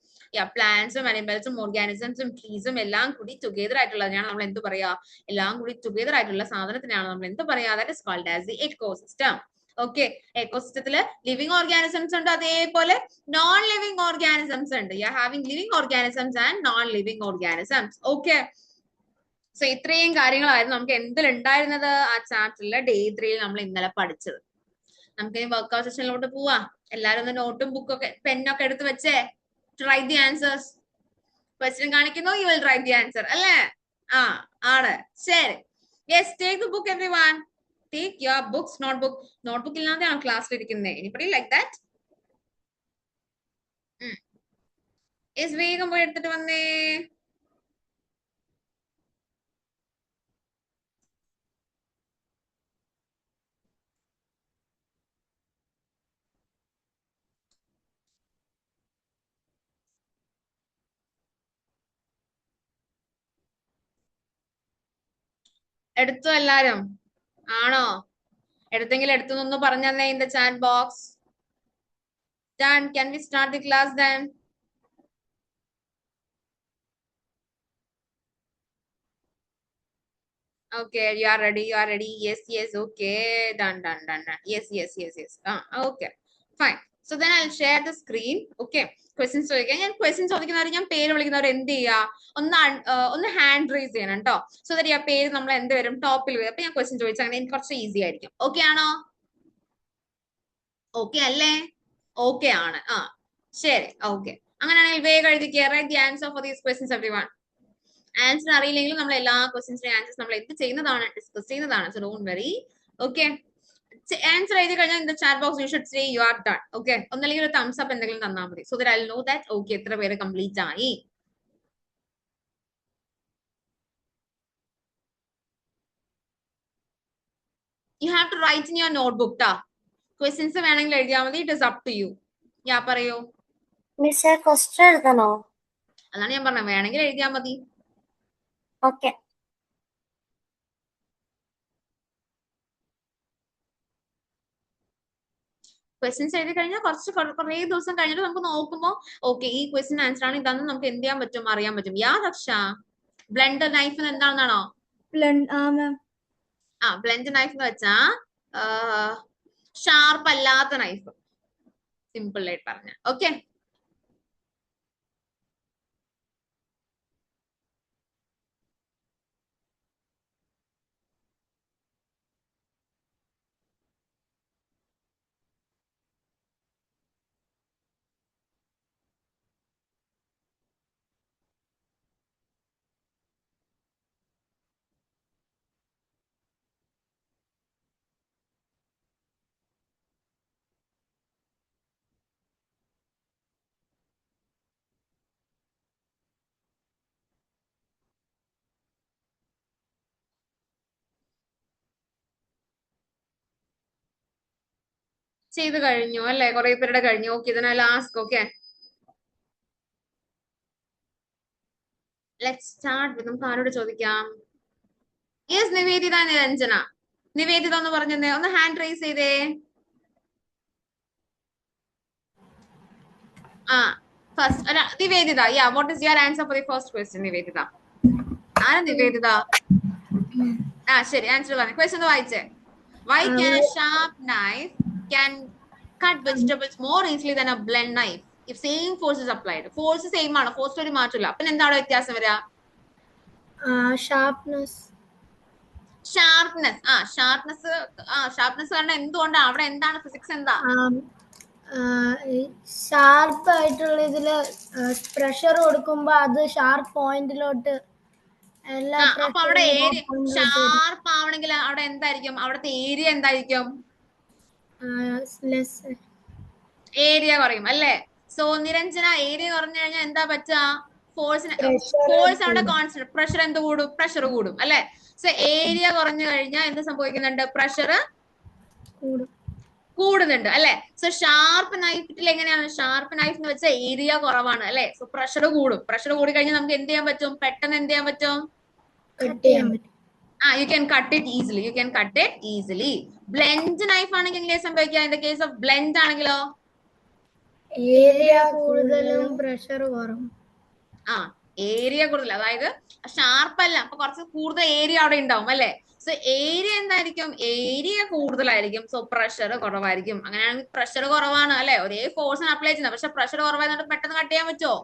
പ്ലാന്റ്സും അനിമൽസും ഓർഗാനിസംസും ട്രീസും എല്ലാം കൂടി ടുഗെദർ ആയിട്ടുള്ളതിനാണ് നമ്മൾ എന്ത് പറയാ? എല്ലാം കൂടി ടുഗെദർ ആയിട്ടുള്ള സാധനത്തിനാണ് നമ്മൾ എന്ത് പറയാ? That is called as the ecosystem. Okay, എക്കോസിസ്റ്റത്തില് ലിവിംഗ് ഓർഗാനിസംസ് ഉണ്ട്, അതേപോലെ നോൺ ലിവിംഗ് ഓർഗാനിസംസ് ഉണ്ട്. You are having living organisms and non living organisms. Okay, so ഇത്രയും കാര്യങ്ങളായിരുന്നു നമുക്ക് എന്തിലുണ്ടായിരുന്നത് ആ ചാപ്റ്ററിലെ day 3 നമ്മൾ ഇന്നലെ പഠിച്ചത്. നമുക്ക് വർക്ക്ഔട്ട് സെഷനിലോട്ട് പോവാം. എല്ലാരും ഒന്ന് നോട്ടും ബുക്കൊക്കെ പെന്നൊക്കെ എടുത്ത് വെച്ചേ. Write the answers. ക്വസ്റ്റ്യൻ കാണിക്കുന്നു, you will write the answer അല്ലേ? ആണ്, ശരി. Yes, take the book everyone. Take your books, notebook ഇല്ലാതെയാണ് ക്ലാസ്സിൽ ഇരിക്കുന്നത്. Anybody like that? Yes, വേഗം പോയി എടുത്തിട്ട് വന്നേ. എടുത്തോ എല്ലാരും? ആണോ? എടുത്തെങ്കിൽ എടുത്തു പറഞ്ഞേ in the chat box. Done. Can we start the class then? Okay, you are ready. You are ready. Yes, yes. Okay. Done. Yes. Okay. Fine. So then I'll share the screen. Okay. Questions ചോദിക്കാം. ഞാൻ questions ചോദിക്കുന്നവർ ഞാൻ പേര് വിളിക്കുന്നവർ എന്ത് ചെയ്യുക? ഒന്ന് hand raise ചെയ്യണം കേട്ടോ. So that ആ പേര് നമ്മൾ എന്ത് വരും ടോപ്പിൽ വരും. അപ്പൊ ഞാൻ ക്വസ്റ്റ്യൻ ചോദിച്ചാൽ അങ്ങനെ എനിക്ക് കുറച്ച് ഈസി ആയിരിക്കും. ഓക്കെ ആണോ? ഓക്കെ അല്ലേ? ഓക്കെ ആണ്. ശരി. ഓക്കെ. അങ്ങനെയാണെങ്കിൽ വേഗം എഴുതിക്കുക. Write the answer for these questions everyone. Answer അറിയില്ലെങ്കിലും നമ്മൾ എല്ലാ ക്വസ്റ്റ്യൻസിന്റെ ആൻസേഴ്സ് നമ്മൾ എന്ത് ചെയ്യുന്നതാണ് ഡിസ്കസ് ചെയ്യുന്നതാണ്. So don't worry. Okay. Answer എഴുതി കഴിഞ്ഞാൽ in the chat box you should say you are done. Okay. ഒന്നല്ലെങ്കിൽ ഒരു തംസ് അപ്പ് എന്തെങ്കിലും തന്നാൽ മതി. So that I will know that okay എത്ര പേര് കംപ്ലീറ്റ് ആയി. You have to write in your notebook ട്ടാ. ക്വസ്റ്റ്യൻസ് വേണമെങ്കിൽ എഴുതിയാൽ മതി. It is up to you. Yeah പറയൂ. മിസ്സേ ക്വസ്റ്റ്യൻ എഴുതണോ? അതാണ് ഞാൻ പറഞ്ഞത്, വേണമെങ്കിൽ എഴുതിയാൽ മതി. ഓക്കെ. ക്വസ്റ്റ്യൻസ് എഴുതി കഴിഞ്ഞാൽ കുറേ ദിവസം കഴിഞ്ഞിട്ട് നമുക്ക് നോക്കുമ്പോൾ ഓക്കെ ഈ ക്വസ്റ്റ്യൻ ആൻസർ ആണ് ഇതാന്ന് നമുക്ക് എന്ത് ചെയ്യാൻ പറ്റും, അറിയാൻ പറ്റും. യാ രക്ഷ ബ്ലെൻഡർ നൈഫ് എന്താണെന്നാണോ? ബ്ലെൻഡർ നൈഫ് എന്ന് വെച്ചാ ഷാർപ്പ് അല്ലാത്ത നൈഫ്, സിമ്പിൾ ആയിട്ട് പറഞ്ഞ. ഓക്കെ. ചെയ്ത് കഴിഞ്ഞു അല്ലെ? കുറെ പേരുടെ കഴിഞ്ഞു. Okay. then I'll ask. Okay, let's start with നമുക്ക് ആരോട് ചോദിക്കാം? യെസ്, നിവേദിത നിരഞ്ജന. നിവേദിത ഒന്ന് പറഞ്ഞേ, ഒന്ന് ഹാൻഡ് റൈസ് ചെയ്തേ. ഫസ്റ്റ് അല്ല Nivedita. Yeah, what is your answer for the first question? Nivedita ആരാ? നിവേദിത. ശരി, ആൻസർ പറഞ്ഞു. ക്വസ്റ്റ്യൻ വായിച്ചേ. Why can a sharp knife can cut vegetables more easily than a blunt knife if same force is applied? Force same ആണ്, force ഒരു മാറ്റമില്ല. പിന്നെ എന്താണ് വ്യത്യാസം വരിക? ഷാർപ്നെസ്. ഷാർപ്നെസ് കാരണം എന്തുകൊണ്ടാണ്? അവിടെ എന്താണ് ഫിസിക്സ്? എന്താ ഷാർപ്പ് ആയിട്ടുള്ള ഇതില് പ്രഷർ കൊടുക്കുമ്പോ അത് ഷാർപ്പ് പോയിന്റിലോട്ട് അപ്പൊ അവിടെ ഏരിയ ഷാർപ്പ് ആവണമെങ്കിൽ അവിടെ എന്തായിരിക്കും? അവിടുത്തെ ഏരിയ എന്തായിരിക്കും? ഏരിയ കുറയും അല്ലേ? സോ നിരഞ്ജന, ഏരിയ കുറഞ്ഞു കഴിഞ്ഞാൽ എന്താ പറ്റുക? ഫോഴ്സ് അവിടെ കോൺസ്റ്റന്റ്, പ്രഷർ എന്ത് കൂടും? പ്രഷർ കൂടും അല്ലെ? സോ ഏരിയ കുറഞ്ഞു കഴിഞ്ഞാൽ എന്ത് സംഭവിക്കുന്നുണ്ട്? പ്രഷർ കൂടുന്നുണ്ട് അല്ലെ? സോ ഷാർപ്പ് നൈഫിൽ എങ്ങനെയാണ്? ഷാർപ്പ് നൈഫ് എന്ന് വെച്ചാൽ ഏരിയ കുറവാണ് അല്ലെ? സോ പ്രഷർ കൂടും. പ്രഷർ കൂടി കഴിഞ്ഞാൽ നമുക്ക് എന്ത് ചെയ്യാൻ പറ്റും? പെട്ടെന്ന് എന്ത് ചെയ്യാൻ പറ്റും? You can cut it easily. Blend knife ആണെങ്കിൽ എങ്ങനെ സംഭവിക്കുക? In the case of blend ആണെങ്കിലോ ഏരിയ കൂടുതലും പ്രഷർ കുറവും. ഏരിയ കൂടുതൽ, അതായത് ഷാർപ്പ് അല്ല, അപ്പൊ കുറച്ച് കൂടുതൽ ഏരിയ അവിടെ ഉണ്ടാവും അല്ലെ? സോ ഏരിയ എന്തായിരിക്കും? ഏരിയ കൂടുതലായിരിക്കും. സോ പ്രഷർ കുറവായിരിക്കും. അങ്ങനെയാണെങ്കിൽ പ്രഷർ കുറവാണ് അല്ലെ? ഒരേ ഫോഴ്സിന് അപ്ലൈ ചെയ്യുന്നത്, പക്ഷെ പ്രഷർ കുറവായതുകൊണ്ട് പെട്ടെന്ന് കട്ട് ചെയ്യാൻ പറ്റുമോ?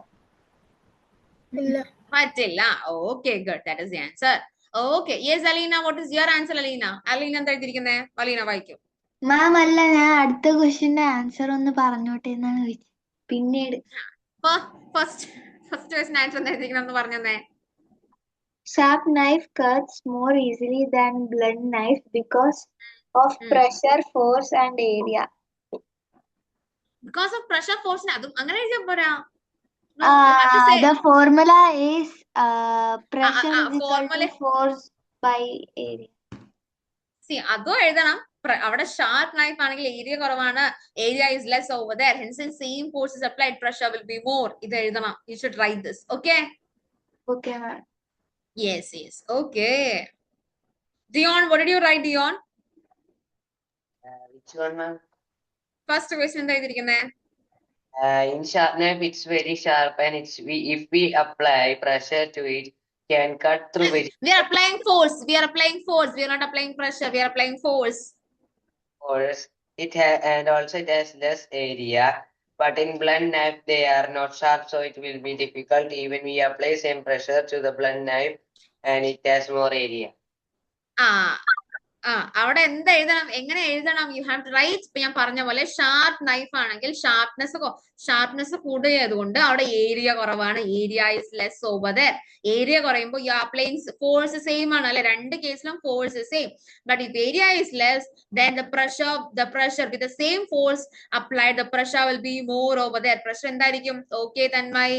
പറ്റില്ല. Okay, good. That is the answer. Okay. Yes Aleena, what is your answer? Aleena എന്താ എഴുതിയിരിക്കുന്നത്? അലീന വായിക്കും. മാം അല്ല, ഞാൻ അടുത്ത ക്വസ്റ്റ്യന്റെ ആൻസർ ഒന്ന് പറഞ്ഞോട്ടെ എന്നാണ് ചോദിച്ചത്. പിന്നീട് ഫസ്റ്റ് ക്വസ്റ്റ്യൻ ആൻസർ എന്താ എഴുതിയിരിക്കുന്നത് എന്ന് പറഞ്ഞേ. Sharp knife cuts more easily than blunt knife because of pressure, force and area. Because of pressure, force, അതും അങ്ങനെ എഴുതിയാ പോരാ. The formula is pressure is equal to force by area. See, അതും എഴുതണം. അവിടെ ഷാർപ്പ് നൈഫ് ആണെങ്കിൽ area കുറവാണ്, area is less over there, hence same force is applied, pressure will be more. ഇത് എഴുതണം. You should write this. Okay? Okay, ma'am. Yes. Okay. Dion, what did you write, Dion? Which one, ma'am? First question എന്താ എഴുതിയിരിക്കുന്നേ? In sharp knife, it's very sharp, and if we apply pressure to it, can cut through very We are applying force. We are applying force. We are not applying pressure. We are applying force. force. And also it has less area. But in blunt knife, they are not sharp, so it will be difficult. Even we apply same pressure to the blunt knife, and it has more area. അവിടെ എന്ത് എഴുതണം, എങ്ങനെ എഴുതണം? You have to write. ഇപ്പൊ ഞാൻ പറഞ്ഞ പോലെ sharp knife ആണെങ്കിൽ ഷാർപ്നെസ് കൂടുകയതുകൊണ്ട് അവിടെ ഏരിയ കുറവാണ്. Area is less over there. Area കുറയുമ്പോൾ യു അപ്ലൈയിങ് ഫോഴ്സ് സെയിം ആണ് അല്ലെ? രണ്ട് കേസിലും force same. But if area is less, then the pressure with the same force applied, the pressure will be more over there. Pressure എന്തായിരിക്കും? Okay Tanmay,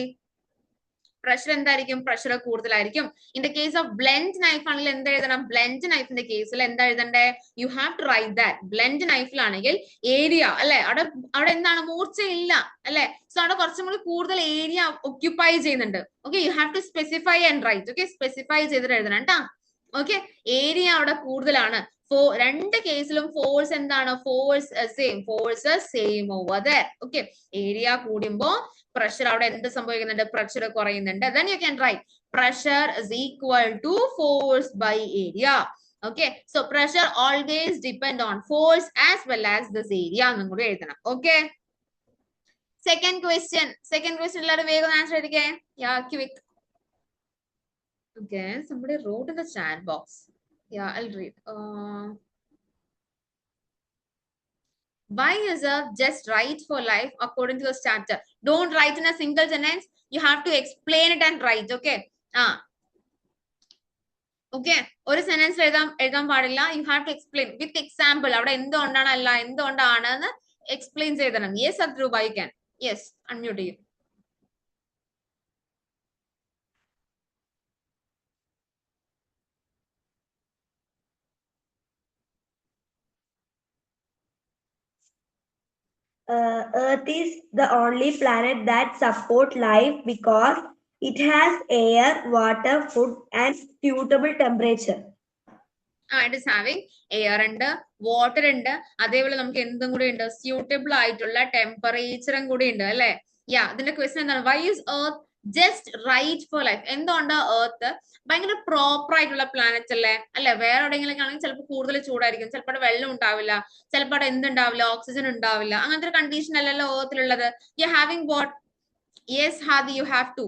pressure എന്തായിരിക്കും? Pressure കൂടുതലായിരിക്കും. In the case of blunt knife ആണെങ്കിൽ എന്ത് എഴുതണം? Blunt നൈഫിന്റെ കേസിൽ എന്താ എഴുതണ്ടേ? You have to write that. Blunt നൈഫിലാണെങ്കിൽ ഏരിയ അല്ലെ, അവിടെ എന്താണ്? മൂർച്ചയില്ല അല്ലെ? സോ അവിടെ കുറച്ചും കൂടി കൂടുതൽ ഏരിയ ഒക്യുപ്പൈ ചെയ്യുന്നുണ്ട്. Okay, you have to specify and write. Okay, specify ചെയ്തിട്ട് എഴുതണം കേട്ടാ. ഓക്കെ, ഏരിയ അവിടെ കൂടുതലാണ്. രണ്ട് കേസിലും ഫോഴ്സ് എന്താണ്? Force same over there. Okay, area കൂടുമ്പോ പ്രഷർ അവിടെ എന്ത് സംഭവിക്കുന്നുണ്ട്? Pressure കുറയുന്നുണ്ട്. Then you can write pressure is equal to force by area. Okay, so pressure always depend on force as well as this area എന്നും കൂടി എഴുതണം. Okay, second question എല്ലാവരും വേഗം answer എഴുതിക്കേ. Yeah, quick. Okay, somebody wrote in the chat box. Yeah, I'll read. Why is just right for life according to this chapter? Don't write in a single sentence. You have to explain it and write. Okay. Okay. ഒരു sentence എഴുതാൻ പാടില്ല. You have to explain with example. അവിടെ എന്തുകൊണ്ടാണ് അല്ല എന്തുകൊണ്ടാണ് എന്ന് explain ചെയ്തണം. Yes, Adruba, you can. Yes, unmute you. Earth is the only planet that support life because it has air, water, food, and suitable temperature. It is having air ഉണ്ട്, water ഉണ്ട്, അതേപോലെ നമുക്ക് എന്തും കൂടി ഉണ്ട്? സ്യൂട്ടബിൾ ആയിട്ടുള്ള ടെമ്പറേച്ചറും കൂടി ഉണ്ട് അല്ലെ? ഇതിന്റെ ക്വസ്റ്റ്യൻ എന്താണ്? Why is earth just right for life? എന്തുകൊണ്ട് എർത്ത് ഭയങ്കര പ്രോപ്പർ ആയിട്ടുള്ള പ്ലാനറ്റ് അല്ലെ? വേറെ എവിടെയെങ്കിലും ആണെങ്കിൽ ചിലപ്പോൾ കൂടുതൽ ചൂടായിരിക്കും, ചിലപ്പോൾ അവിടെ വെള്ളം ഉണ്ടാവില്ല, ചിലപ്പോൾ അവിടെ എന്തുണ്ടാവില്ല? ഓക്സിജൻ ഉണ്ടാവില്ല. അങ്ങനത്തെ ഒരു കണ്ടീഷൻ അല്ലല്ലോ എർത്തിലുള്ളത്. You having what? Yes Hadi, you have to.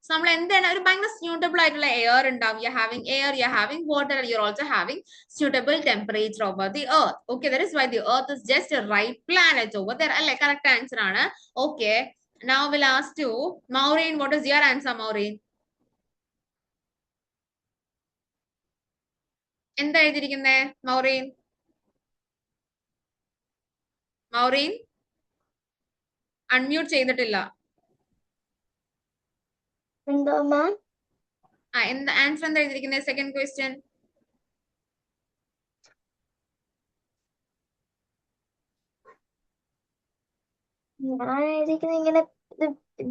So നമ്മൾ എന്താണ്? ഒരു ഭയങ്കര സ്യൂട്ടബിൾ ആയിട്ടുള്ള എയർ ഉണ്ടാവും. You having air, you having water, you are also having suitable temperature over the earth. Okay, that is why the earth is just a right planet over there. അല്ലെ? Correct answer ആണ്. Okay, now we'll ask you, Maureen, what is your answer, Maureen? എന്താ എഴുതിയിരിക്കുന്നേ Maureen? Maureen unmute ചെയ്തിട്ടില്ല. എന്തോ മാം? എന്താ answer? എന്താ എഴുതിയിരിക്കുന്നത്? Second question. ഞാൻ എഴുതിയിരിക്കുന്നത് ഇങ്ങനെ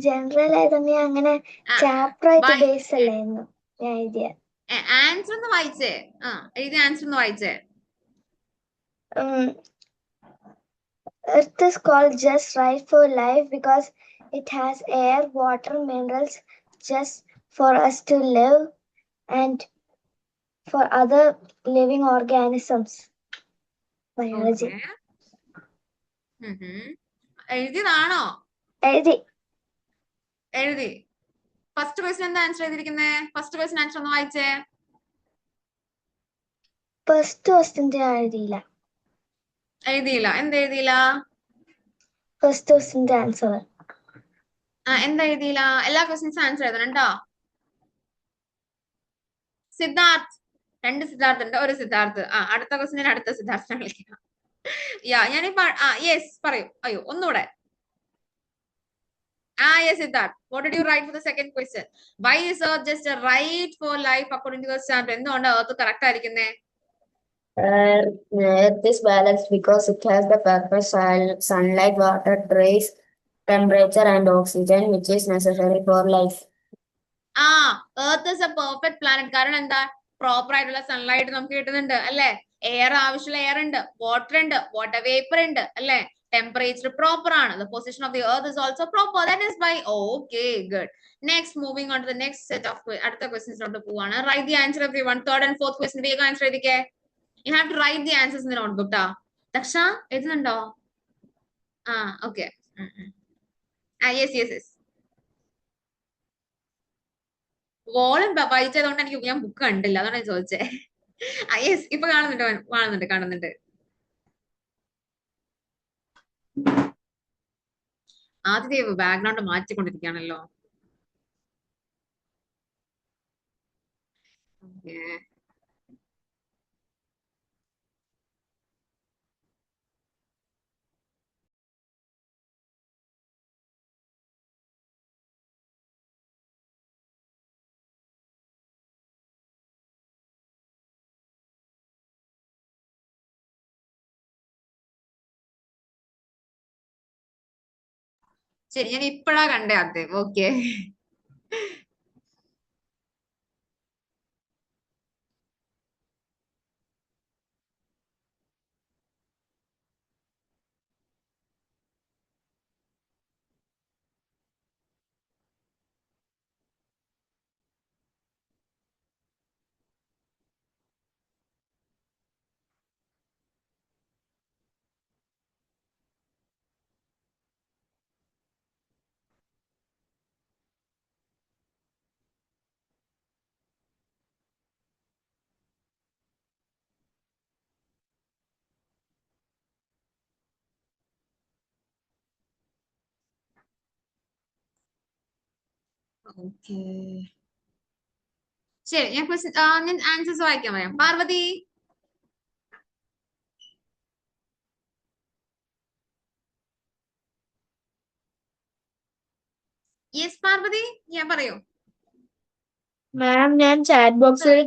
ജനറൽ ആയതുകൊണ്ട് ഞാൻ അങ്ങനെ ചാപ്റ്റർ ആയിട്ട് ബേസ് അല്ലായിരുന്നു ഞാൻ എഴുതിയ. ആൻസർ ഒന്ന് വായിച്ചേ. എഴുതിയ ആൻസർ ഒന്ന് വായിച്ചേ. Earth is called just right for life because it has air, water, minerals just for us to live and for other living organisms. Biology. എഴുതിയതാണോ? എഴുതി. ഫസ്റ്റ് ക്വസ്റ്റ്യൻ എന്താ ആൻസർ ചെയ്തിരിക്കുന്നേ? ഫസ്റ്റ് ക്വസ്റ്റ്യൻ ആൻസർ ഒന്ന് വായിച്ചേ. First question എഴുതിയില്ല. എന്ത് എഴുതിയില്ല? First ക്വസ്റ്റ്യന്റെ answer എന്താ എഴുതിയില്ല? എല്ലാ ക്വസ്റ്റ്യൻസും ആൻസർ എഴുതണം കേട്ടോ. സിദ്ധാർത്ഥ്, 2 സിദ്ധാർത്ഥ് ഉണ്ട്, ഒരു സിദ്ധാർത്ഥ്. അടുത്ത ക്വസ്റ്റ്യൻ അടുത്ത സിദ്ധാർത്ഥിനെ വിളിക്കാം. ഞാനിപ്പോ യെസ് പറയൂ. അയ്യോ ഒന്നുകൂടെ. Yes, Siddharth. What did you write for the second question? Why is Earth just a right for life according to the chapter? എന്തുകൊണ്ട് Earth correct ആയിരിക്കുന്നേ? Earth is balanced because it has the perfect sunlight, water, rays, temperature, and oxygen, which is necessary for life. Earth is a perfect planet. കാരണം എന്താ? Proper ആയിട്ടുള്ള sunlight നമുക്ക് കിട്ടുന്നുണ്ട് അല്ലെ? Air ആവശ്യമുള്ള air ഉണ്ട്, water ഉണ്ട്, water vapour ഉണ്ട് അല്ലെ? ടെമ്പറേച്ചർ പ്രോപ്പർ ആണ്. The position of the earth is also proper. That is why. Okay, good. Next, moving on to the next set of അടുത്ത questions ലോട്ട് പോവാണ്. Write the answer everyone. Third and fourth question വേഗം answer എഴുതിക്കേ. You have to write the answers in the notebook ട്ടാ. ദക്ഷ എഴുതുന്നുണ്ടോ? ആ okay. Yes yes yes. വോളും വായിച്ചതുകൊണ്ട് എനിക്ക് ഞാൻ ബുക്ക് കണ്ടില്ല, അതാണ് ഞാൻ ചോദിച്ചേ. യെസ് ഇപ്പൊ കാണുന്നുണ്ട്. ആദ്യത്തെ ബാക്ക്ഗ്രൗണ്ട് മാറ്റിക്കൊണ്ടിരിക്കുകയാണല്ലോ. ഓക്കെ. ശരി, ഞാൻ ഇപ്പഴാ കണ്ടേ അത്. ഓക്കെ. ഓക്കെ. ശരി, ഞാൻ ആൻസേഴ്സ് വായിക്കാൻ പറയാം. പാർവതി. യെസ് പാർവതി, ഞാൻ പറയൂ. മാം, ഞാൻ ചാറ്റ് ബോക്സിൽ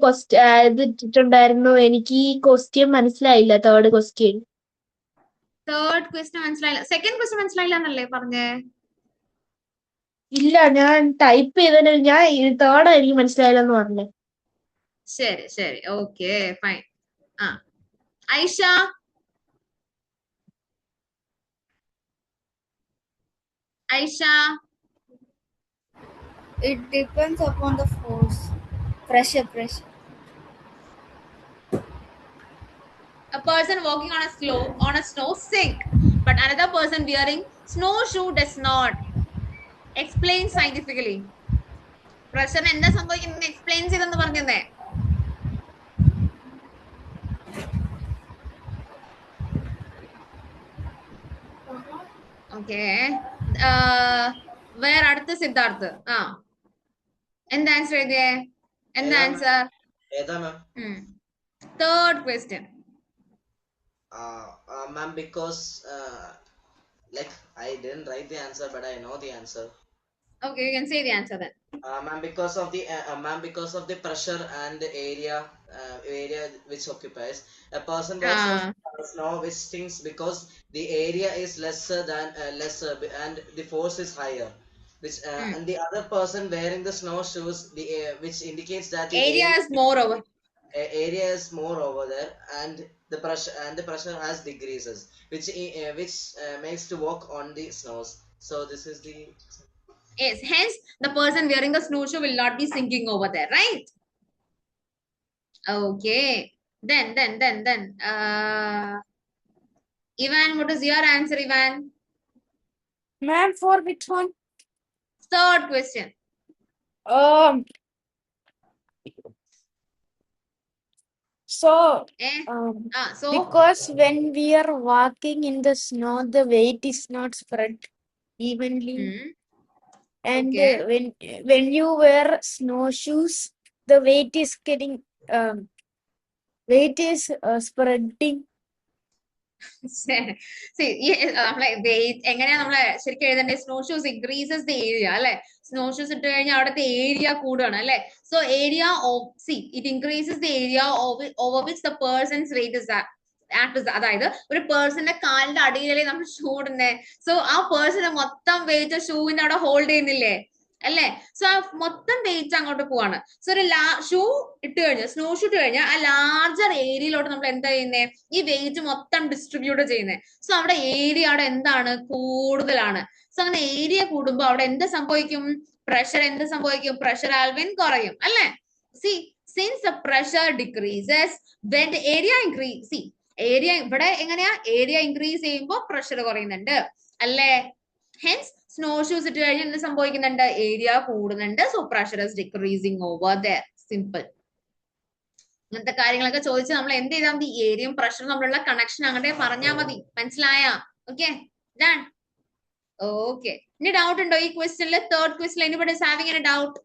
ഇത് ഇട്ടിട്ടുണ്ടായിരുന്നു. എനിക്ക് ഈ ക്വസ്റ്റ്യൻ മനസ്സിലായില്ല. തേർഡ് ക്വസ്റ്റ്യൻ മനസ്സിലായില്ല. സെക്കൻഡ് ക്വസ്റ്റ്യൻ മനസ്സിലായില്ല എന്നല്ലേ പറഞ്ഞേ? ഇല്ല, ഞാൻ ടൈപ്പ് ചെയ്തതിന് ഞാൻ തേർഡ് എനിക്ക് മനസ്സിലായില്ലെന്ന് പറഞ്ഞേ. ശരി ഓക്കെ ഫൈൻ. ആ Aisha. It depends upon the force. Pressure. A person walking on a snow sink, but another person wearing snowshoe does not. Explain scientifically. Pressure എന്താ സംഭവിക്കുന്നത് എക്സ്പ്ലെയിൻ ചെയ്തെന്ന് പറഞ്ഞേ. ഓക്കെ. വേറെ അടുത്ത സിദ്ധാർത്ഥ്. ആ എന്താ ആൻസർ എഴുതിയേ? എന്താ answer? Third question. Ma'am, because like I didn't write the answer, but I know the answer. Okay, you can say the answer then. Ma'am, because of the pressure and the area which occupies a person was snow which stings because the area is lesser and the force is higher, which and the other person wearing the snowshoes, which indicates that the area is more over there, and the pressure has decreases, which makes to walk on the snows. So this is the. Yes, hence the person wearing the snowshoe will not be sinking over there, right? Okay. Then. Ivan, what is your answer, Ivan? Ma'am, for which one? Third question. So So because when we are walking in the snow, the weight is not spread evenly. And when you wear snowshoes, the weight is spreading. എങ്ങനെയാ നമ്മളെ ശരിക്കും എഴുതണ്ടേ? Snow shoes increases the area അല്ലെ? Snow shoes ഇട്ട് കഴിഞ്ഞാൽ അവിടുത്തെ area കൂടുകയാണ് അല്ലെ? So area it increases the area over which the person's weight is അതായത് ഒരു പേഴ്സന്റെ കാലിന്റെ അടിയിലല്ലേ നമ്മൾ ഷൂ ഇടുന്നേ. സോ ആ പേഴ്സന്റെ മൊത്തം വെയിറ്റ് ഷൂവിന്റെ അവിടെ ഹോൾഡ് ചെയ്യുന്നില്ലേ? അല്ലേ? സോ ആ മൊത്തം വെയിറ്റ് അങ്ങോട്ട് പോവാണ്. സോ ഒരു ഷൂ ഇട്ട് കഴിഞ്ഞാൽ, സ്നോ ഷൂ ഇട്ട് കഴിഞ്ഞാൽ ആ ലാർജർ ഏരിയയിലോട്ട് നമ്മൾ എന്താ ചെയ്യുന്നേ, ഈ വെയിറ്റ് മൊത്തം ഡിസ്ട്രിബ്യൂട്ട് ചെയ്യുന്നത്. സോ അവിടെ ഏരിയ അവിടെ എന്താണ് കൂടുതലാണ്. സോ അങ്ങനെ ഏരിയ കൂടുമ്പോ അവിടെ എന്ത് സംഭവിക്കും, പ്രഷർ എന്ത് സംഭവിക്കും, പ്രഷർ ആൽവിൻ കുറയും അല്ലേ? C since the pressure decreases when the area increase, C area ഇവിടെ എങ്ങനെയാ, ഏരിയ ഇൻക്രീസ് ചെയ്യുമ്പോൾ പ്രഷർ കുറയുന്നുണ്ട് അല്ലേ? ഹെൻസ് സ്നോ ഷൂസ് ഇട്ട് കഴിഞ്ഞാൽ എന്ത് സംഭവിക്കുന്നുണ്ട്, ഏരിയ കൂടുന്നുണ്ട്. So pressure is decreasing over there. Simple. ഇങ്ങനത്തെ കാര്യങ്ങളൊക്കെ ചോദിച്ച് നമ്മൾ എന്ത് ചെയ്താൽ മതി, ഏരിയയും പ്രഷറും തമ്മിലുള്ള കണക്ഷൻ അങ്ങോട്ടേ പറഞ്ഞാൽ മതി. മനസ്സിലായ? Okay, done. ഓക്കെ, ഇനി ഡൗട്ട് ഉണ്ടോ ഈ ക്വസ്റ്റ്യനിൽ? Third question anybody is having any doubt?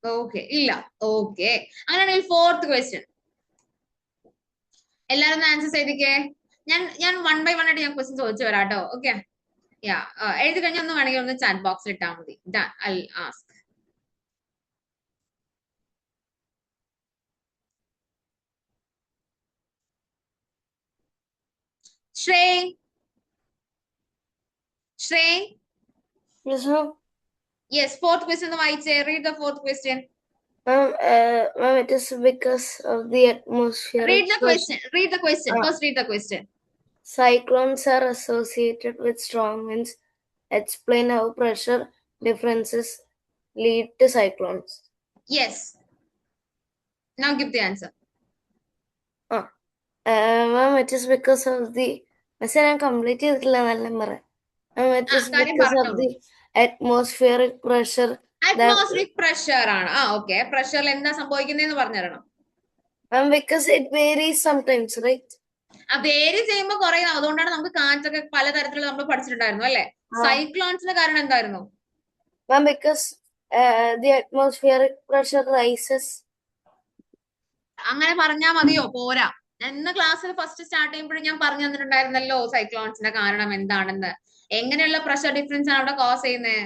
Okay, ഇല്ല. ഓക്കെ, അങ്ങനെയാണെങ്കിൽ ഫോർത്ത് ക്വസ്റ്റ്യൻ എല്ലാരും ഒന്ന് ആൻസർ ചെയ്തിക്കേ. ഞാൻ 1 by 1 ആയിട്ട് ഞാൻ ക്വസ്റ്റ്യൻ ചോദിച്ചു വരാം കേട്ടോ. ഓക്കെ, യാ, എഴുതി കഴിഞ്ഞാൽ ഒന്ന് വേണമെങ്കിൽ ഒന്ന് ചാറ്റ് ബോക്സിൽ ഇട്ടാൽ മതി. I ask. Shrey, Shrey, Yes, ma'am. Yes, fourth question ഒന്ന് വായിച്ചേ. Read the fourth question. Ma'am, it is because of the atmospheric Read the pressure. question. Read the question. Ah. First, read the question. Cyclones are associated with strong winds. Explain how pressure differences lead to cyclones. Yes. Now give the answer. Ma'am, it is because of the. I'm complete ചെയ്തിട്ടില്ല നല്ല പറയാം. It is കാര്യം because of പറഞ്ഞോളൂ. the atmospheric pressure. Atmospheric pressure ആണ്. ഓക്കെ, പ്രഷറിൽ എന്താ സംഭവിക്കുന്നതെന്ന് പറഞ്ഞു തരണം. Because it varies sometimes, right? Vary ചെയ്യുമ്പോൾ കുറയും. അതുകൊണ്ടാണ് നമുക്ക് കാറ്റൊക്കെ പലതരത്തിലുള്ള നമ്മൾ പഠിച്ചിട്ടുണ്ടായിരുന്നു അല്ലെ? സൈക്ലോൺസിന്റെ കാരണം എന്തായിരുന്നു? Ma'am, because the atmospheric pressure rises. അങ്ങനെ പറഞ്ഞാൽ മതിയോ? പോരാ. ഇന്ന് ക്ലാസ്സിൽ ഫസ്റ്റ് സ്റ്റാർട്ട് ചെയ്യുമ്പോഴും ഞാൻ പറഞ്ഞു തന്നിട്ടുണ്ടായിരുന്നല്ലോ സൈക്ലോൺസിന്റെ കാരണം എന്താണെന്ന്. എങ്ങനെയുള്ള പ്രഷർ ഡിഫറൻസ് ആണ് അവിടെ കോസ് ചെയ്യുന്നത്?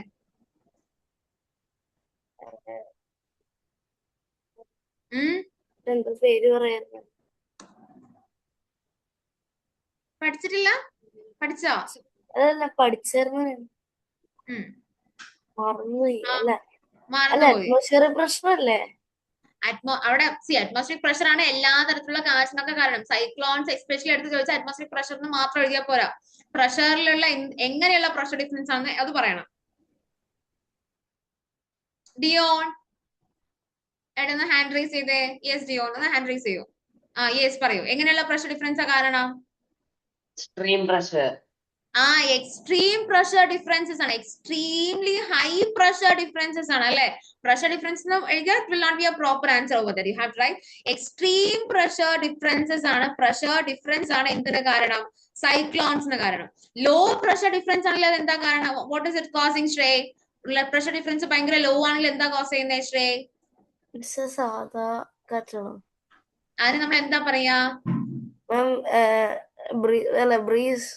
എന്താ പേര് പറയാ? പഠിച്ചിട്ടില്ല? പഠിച്ചോ? അതല്ല പഠിച്ചായിരുന്നു. മറന്നുപോയി. അല്ല അറ്റ്മോസ്ഫിയറിക് പ്രഷർ അല്ലേ? അവിടെ അറ്റ്മോസ്ഫിയറിക് പ്രഷർ ആണ് എല്ലാ തരത്തിലുള്ള കാറ്റിനൊക്കെ കാരണം. സൈക്ലോൺസ് എസ്പെഷ്യലി എടുത്ത് ചോദിച്ചാൽ അറ്റ്മോസ്ഫിയറിക് പ്രഷർ എന്ന് മാത്രം എഴുതിയാൽ പോരാ. പ്രഷറിലുള്ള എങ്ങനെയുള്ള പ്രഷർ ഡിഫറൻസ് ആണ് അത് പറയണം. ഡിയോൺ എടന്ന് ഹാൻഡ് റൈസ് ചെയ്തേ. യെസ് ഡിയോൺ, ഒന്ന് ഹാൻഡ് റൈസ് ചെയ്യൂ. യെസ് പറയൂ. എങ്ങനെയുള്ള പ്രഷർ ഡിഫറൻസ് കാരണം? Extreme pressure. Extreme pressure differences ആണ്. എക്സ്ട്രീംലി ഹൈ പ്രഷർ ഡിഫറൻസസ് ആണ് അല്ലെ? പ്രഷർ ഡിഫറൻസ് എഴുതിയാൽ will not be a proper answer over that. You have to write extreme pressure differences ആണ്. Pressure difference ആണ് എന്തിന് കാരണം? സൈക്ലോൺസിന് കാരണം. ലോ പ്രഷർ ഡിഫറൻസ് ആണെങ്കിൽ അത് എന്താ കാരണം? What is it causing Shrey? Pressure difference ഭയങ്കര ലോ ആണെങ്കിൽ എന്താ കോസ് ചെയ്യുന്നത് ശ്രേ? സാധാ കാറ്റാണ്. അതിന് നമ്മൾ എന്താ പറയാ? ബ്രീസ്.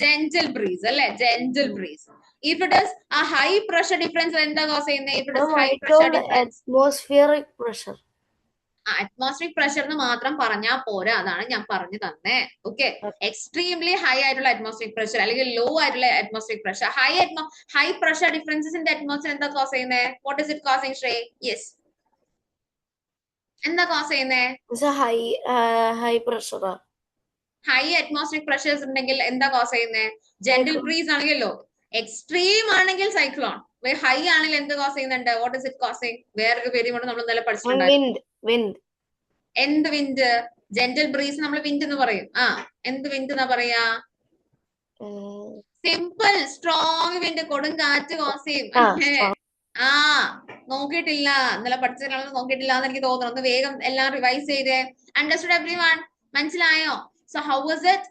gentle breeze അല്ലെ? gentle breeze. If it is a high pressure difference എന്താ കോസ് ചെയ്യുന്നത്? If it is high pressure difference, atmospheric pressure. atmospheric pressure എന്ന് മാത്രം പറഞ്ഞാൽ പോരാ. അതാണ് ഞാൻ പറഞ്ഞു തന്നെ. ഓക്കെ, എക്സ്ട്രീംലി ഹൈ ആയിട്ടുള്ള atmospheric pressure അല്ലെങ്കിൽ ലോ ആയിട്ടുള്ള atmospheric pressure, high pressure differences in the atmosphere എന്താ കോസ് ചെയ്യുന്നത്? What is it causing ശ്രേ? Yes, എന്താ കോസ് ചെയ്യുന്നത്? high pressure. High atmospheric pressures ഉണ്ടെങ്കിൽ എന്താ കോസ് ചെയ്യുന്നത്? ജെന്റിൽ ബ്രീസ് ആണെങ്കിലോ. എക്സ്ട്രീം ആണെങ്കിൽ സൈക്ലോൺ. ഹൈ ആണെങ്കിൽ എന്ത് കോസ് ചെയ്യുന്നുണ്ട്? What is it causing? വേറൊരു പേരും കൊണ്ട് നമ്മൾ ഇന്നലെ പഠിച്ചിട്ടുണ്ടായിരുന്നു. എന്ത് വിൻഡ്? ജെന്റിൽ ബ്രീസ് നമ്മൾ വിൻഡ് എന്ന് പറയും. എന്ത് വിൻഡ് എന്നാ പറയാ? Simple, strong wind. കൊടുങ്കാറ്റ് കോസ് ചെയ്യും. നോക്കിയിട്ടില്ല, ഇന്നലെ പഠിച്ചതിനാണെന്ന് നോക്കിയിട്ടില്ല എന്ന് എനിക്ക് തോന്നുന്നു. ഒന്ന് വേഗം എല്ലാം റിവൈസ് ചെയ്തേ. Understood everyone? മനസ്സിലായോ? So how was it?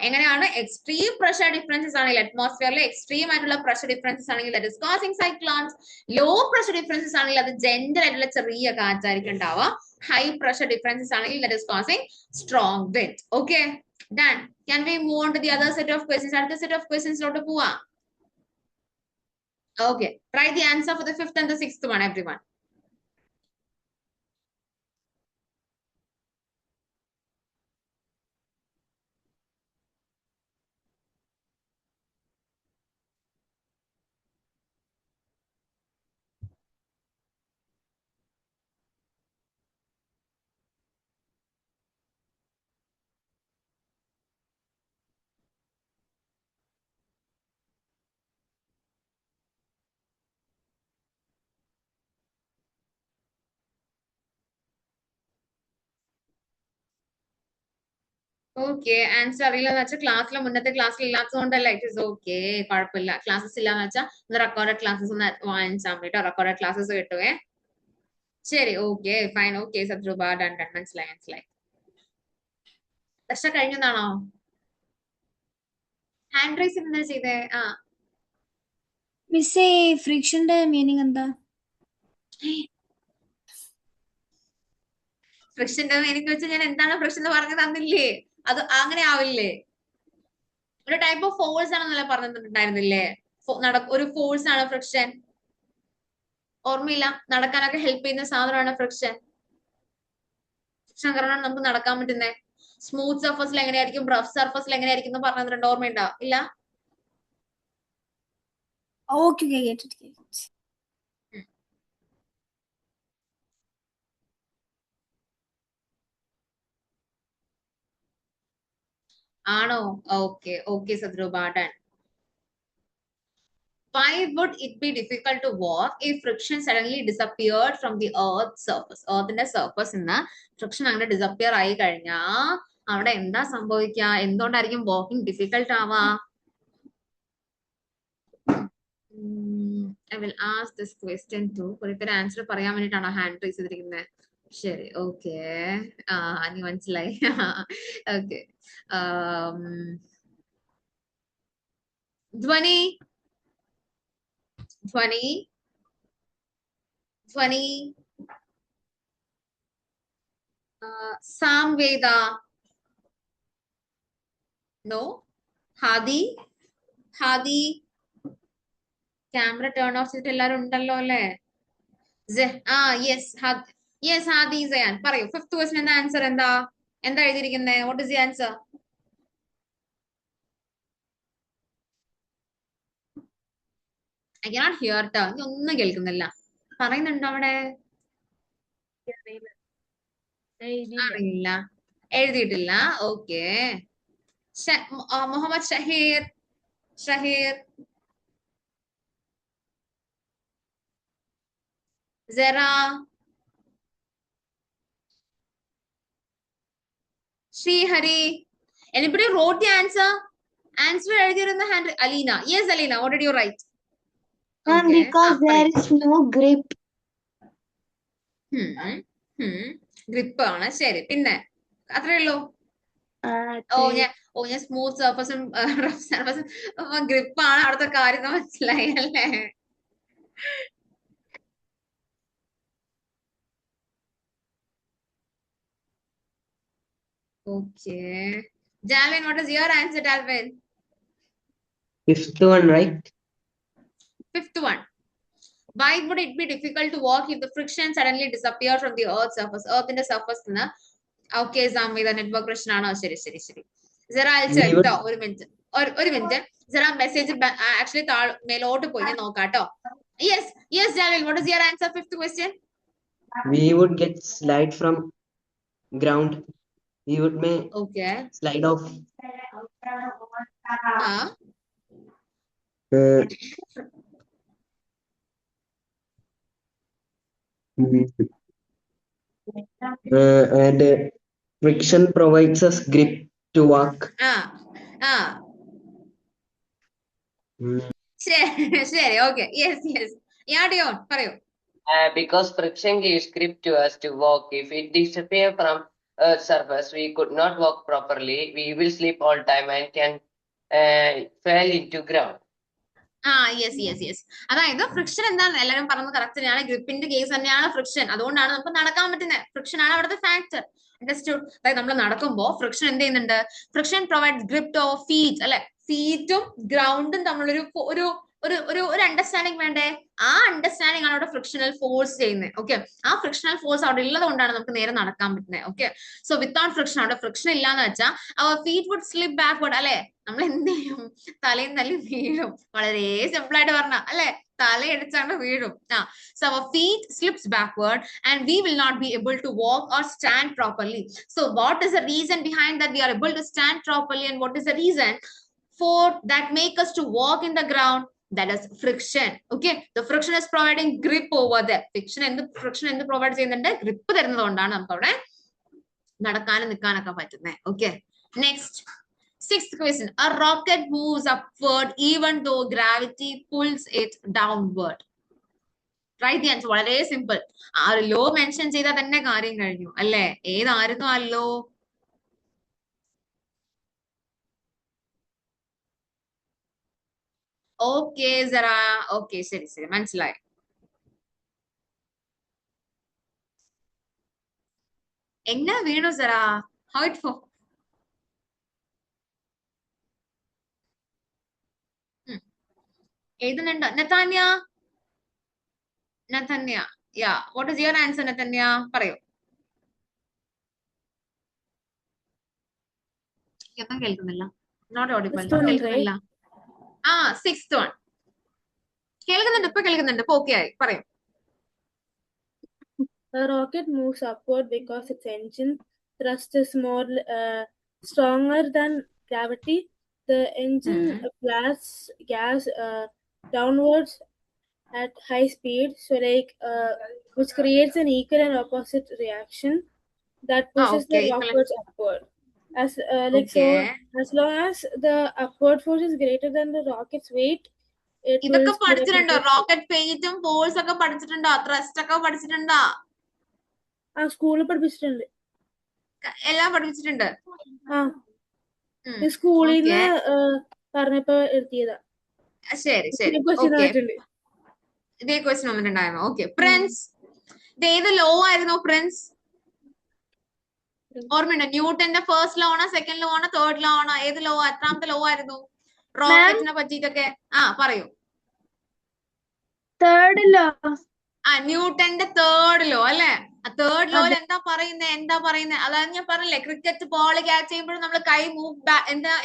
എങ്ങനെയാണ്? എക്സ്ട്രീം പ്രഷർ ഡിഫറൻസസ് ആണെങ്കിൽ, അറ്റ്മോസ്ഫിയറിലെ എക്സ്ട്രീം ആയിട്ടുള്ള പ്രഷർ ഡിഫറൻസസ് ആണെങ്കിൽ that is causing cyclones. Low pressure differences ആണെങ്കിൽ അത് ജെന്റൽ ആയിട്ടുള്ള ചെറിയ കാറ്റായിരിക്കും ഉണ്ടാവുക. ഹൈ പ്രഷർ ഡിഫറൻസസ് ആണെങ്കിൽ that is causing strong wind. Okay, done. Can we move on to the other set of questions? അടുത്ത set of questions ലോട്ട് പോവാം. Okay, try the answer for the 5th and the 6th one, everyone. ഓക്കെ, answer അറിയില്ലെന്ന് വെച്ചാൽ ക്ലാസ്സിലെ മുന്നത്തെ ക്ലാസ്സിൽ ഇല്ലാത്തതുകൊണ്ടല്ല. It is okay, കുഴപ്പമില്ല. ക്ലാസ്സസ് ഇല്ലാന്ന് വെച്ചാൽ ഒന്ന് റെക്കോർഡഡ് ക്ലാസ്സസ് ഒന്ന് വാങ്ങിച്ചാൽ മതി കേട്ടോ. റെക്കോർഡഡ് ക്ലാസ്സസ് കിട്ടുവേ. ശരി, okay fine. Okay Sadrupa, done done, മനസ്സിലായി മനസ്സിലായി. ദർശ കഴിഞ്ഞതാണോ? ഹാൻഡ് റൈസ് എന്താ ചെയ്തേ? ആ മിസ്സേ, ഫ്രിക്ഷന്റെ മീനിങ് എന്താ? ഫ്രിക്ഷന്റെ മീനിങ് വെച്ചാൽ ഞാൻ എന്താണ് ഫ്രിക്ഷൻ എന്ന് പറഞ്ഞു തന്നില്ലേ? അത് അങ്ങനെ ആവില്ലേ? ഒരു ടൈപ്പ് ഓഫ് ഫോഴ്സ് ആണെന്നല്ലേ പറഞ്ഞിട്ടുണ്ടായിരുന്നില്ലേ? ഒരു ഫോഴ്സ് ആണ് ഫ്രിക്ഷൻ. ഓർമ്മയില്ല? നടക്കാനൊക്കെ ഹെൽപ്പ് ചെയ്യുന്ന സാധനമാണ് ഫ്രിക്ഷൻ. ഫ്രിക്ഷൻ കാരണം നമുക്ക് നടക്കാൻ പറ്റുന്നേ. സ്മൂത്ത് സർഫസിൽ എങ്ങനെയായിരിക്കും, റഫ് സർഫസിൽ എങ്ങനെയായിരിക്കും എന്ന് പറഞ്ഞു തന്നിട്ടുണ്ട്. ഓർമ്മയുണ്ടോ? ഇല്ല? ഓക്കെ, കേട്ടിട്ട്. ആണോ? Okay okay Sadrupa, done. Why would it be difficult to walk if friction suddenly disappeared from the earth's surface? എർത്തിന്റെ സർഫസ് നിന്ന് ഫ്രിക്ഷൻ അങ്ങനെ ഡിസപ്പിയർ ആയി കഴിഞ്ഞാ അവിടെ എന്താ സംഭവിക്കുക? എന്തുകൊണ്ടായിരിക്കും വാക്കിംഗ് ഡിഫിക്കൽട്ട് ആവാ? I will ask this question too. കുറെ പേര് ആൻസർ പറയാൻ വേണ്ടിട്ടാണോ ഹാൻഡ് റൈസ് ചെയ്തിരിക്കുന്നത്? ശരി, ഓക്കെ. നീ മനസ്സിലായി. Okay. Dhwani Dhwani Dhwani Samveda, no. Hadi Hadi camera turn off ചെയ്തിട്ട് എല്ലാരും ഉണ്ടല്ലോ അല്ലേ? യെസ് യെസ്, ഹാദി സയാൻ പറയൂ. ഫിഫ്ത് ക്വസ്റ്റ്യൻ എന്താ ആൻസർ? എന്താ എഴുതിയിരിക്കുന്നത്? What is the answer? I cannot hear ട്ടോ. നീ ഒന്നും കേൾക്കുന്നില്ല. പറയുന്നുണ്ടോ അവിടെ? അറിയില്ല, എഴുതിയിട്ടില്ല. Okay. Muhammad Shaheer Zara, Srihari. Anybody wrote the answer? Answer എഴുതിയിരുന്ന hand. Alina. Yes, Alina. What did you write? Because there is no grip. Grip ആണ്. ശരി, പിന്നെ അത്രേ ഉള്ളൂ. ഞാൻ സ്മൂത്ത് സർഫസും റഫ് സർഫസും ഗ്രിപ്പ് ആണ് അവിടുത്തെ കാര്യം മനസ്സിലായി അല്ലേ? Okay. Dalvin, what is your answer, Dalvin? Fifth one, right? Fifth one. Why would it be difficult to walk if the friction suddenly disappeared from the earth's surface? Earth's surface. Okay, Zamveda, network question ആണോ? ശരി. Zara, I'll check ട്ടോ. ഒരു minute. Zara, message actually മേലോട്ട് പോയി ഞാൻ നോക്കാട്ടോ. Yes, Dalvin, what is your answer? Fifth question. We would get slide from ground. We would make slide off. And friction provides us grip to walk. ശരി, okay. Yes. Yeah, Dion, പറയൂ. Because friction gives grip to us to walk. If it disappears from Earth's surface, we could not walk properly. We will sleep all time and can fall into ground. Yes. അതായത് friction എന്താണ് എല്ലാവരും പറഞ്ഞത് correct തന്നെയാണ്. ഗ്രിപ്പിന്റെ case തന്നെയാണ് friction. അതുകൊണ്ടാണ് നമുക്ക് നടക്കാൻ പറ്റുന്നത്. ഫ്രിക്ഷൻ ആണ് അവിടുത്തെ ഫാക്ടർ. അതായത് നമ്മൾ നടക്കുമ്പോൾ ഫ്രിക്ഷൻ എന്ത് ചെയ്യുന്നുണ്ട്? Friction provides grip to our feet അല്ലെ? ഫീറ്റും ഗ്രൗണ്ടും തമ്മിലൊരു ഒരു അണ്ടർസ്റ്റാൻഡിങ് വേണ്ടേ? ആ അണ്ടർസ്റ്റാൻഡിങ് ആണ് അവിടെ ഫ്രിക്ഷണൽ ഫോഴ്സ് ചെയ്യുന്നത്. ഓക്കെ, ആ ഫ്രിക്ഷണൽ ഫോഴ്സ് അവിടെ ഉള്ളത് കൊണ്ടാണ് നമുക്ക് നേരെ നടക്കാൻ പറ്റുന്നത്. ഓക്കെ, സോ വിത്തൗട്ട് ഫ്രിക്ഷൻ, അവിടെ ഫ്രിക്ഷൻ ഇല്ലാന്ന് വെച്ചാൽ അവർ ഫീറ്റ് വുഡ് സ്ലിപ്പ് ബാക്ക്വേർഡ് അല്ലെ? നമ്മൾ എന്ത് ചെയ്യും? തലയും തല്ലി വീഴും. വളരെ സിമ്പിൾ ആയിട്ട് പറഞ്ഞ അല്ലെ? തലയടിച്ചാണ്ട് വീഴും. So our feet slips backward and we will not be able to walk or stand properly. So what is the reason behind that we are able to stand properly, and what is the reason for that make us to walk in the ground? That is friction. Okay, the friction is providing grip over there. Friction എന്ത് provide ചെയ്യുന്നുണ്ട്? Grip തരുന്നത് കൊണ്ടാണ് നമുക്ക് അവിടെ നടക്കാനും നിൽക്കാനൊക്കെ പറ്റുന്നത്. Okay, Next, sixth question. A rocket moves upward even though gravity pulls it downward. Write the answer. വളരെ simple. ആ ഒരു ലോ മെൻഷൻ ചെയ്താൽ തന്നെ കാര്യം കഴിഞ്ഞു അല്ലേ? ഏതായിരുന്നു ആ ലോ? ഓക്കെ സറ, ഓക്കെ ശരി ശരി മനസ്സിലായി. എങ്ങനെ വീണു സറ? ഹൗ ഇറ്റ് ഫോ എഴുതുന്നുണ്ടോ Natanya? Natanya, yeah, what is your answer Natanya? പറയൂ. ഒന്നും കേൾക്കുന്നില്ല. Not audible. കേൾക്കുന്നില്ല. ആ സിക്സ്ത് വൺ കേൾക്കുന്നുണ്ട്, ഇപ്പൊ കേൾക്കുന്നുണ്ട്, ഇപ്പൊ ഓക്കെ ആയി. പറയൂ. A rocket moves upward because its engine thrust is more stronger than gravity. The engine blasts gas downwards at high speed, so which creates an equal and opposite reaction that pushes the rockets upward. As so, as long as the upward force is greater than the rocket's weight, ഇതൊക്കെ പഠിച്ചിട്ടുണ്ടോ? Rocket വെയിറ്റും force ഒക്കെ പഠിച്ചിട്ടുണ്ടോ? Thrust ഒക്കെ പഠിച്ചിട്ടുണ്ടോ? ആ സ്കൂളിൽ പഠിപ്പിച്ചിട്ടുണ്ട്. എല്ലാം പഠിപ്പിച്ചിട്ടുണ്ട്. സ്കൂളിൽ നിന്ന് പറഞ്ഞപ്പോ എഴുതിയതാ. ശരി ശരി, ഇതേ ക്വസ്റ്റ്യൻ വന്നിട്ടുണ്ടായിരുന്നു. ഓക്കെ, പ്രിൻസ്, ഇത് ഏത് ലോ ആയിരുന്നു പ്രിൻസ്? ഓർമ്മയുണ്ടോ? ന്യൂട്ടന്റെ ഫസ്റ്റ് ലോ ആണോ, സെക്കൻഡ് ലോ ആണോ, തേർഡ് ലോ ആണോ? ഏത് ലോ, എത്രാമത്തെ ലോ ആയിരുന്നു റോക്കറ്റിനെ പറ്റിയിട്ടൊക്കെ? ആ പറയൂ. Third law. ആ ന്യൂട്ടന്റെ തേർഡ് ലോ അല്ലെ? തേർഡ് ലോയിൽ എന്താ പറയുന്നത്? അതായത് ഞാൻ പറഞ്ഞില്ലേ, ക്രിക്കറ്റ് ബോൾ ക്യാച്ച് ചെയ്യുമ്പോഴും നമ്മൾ കൈ മൂവ്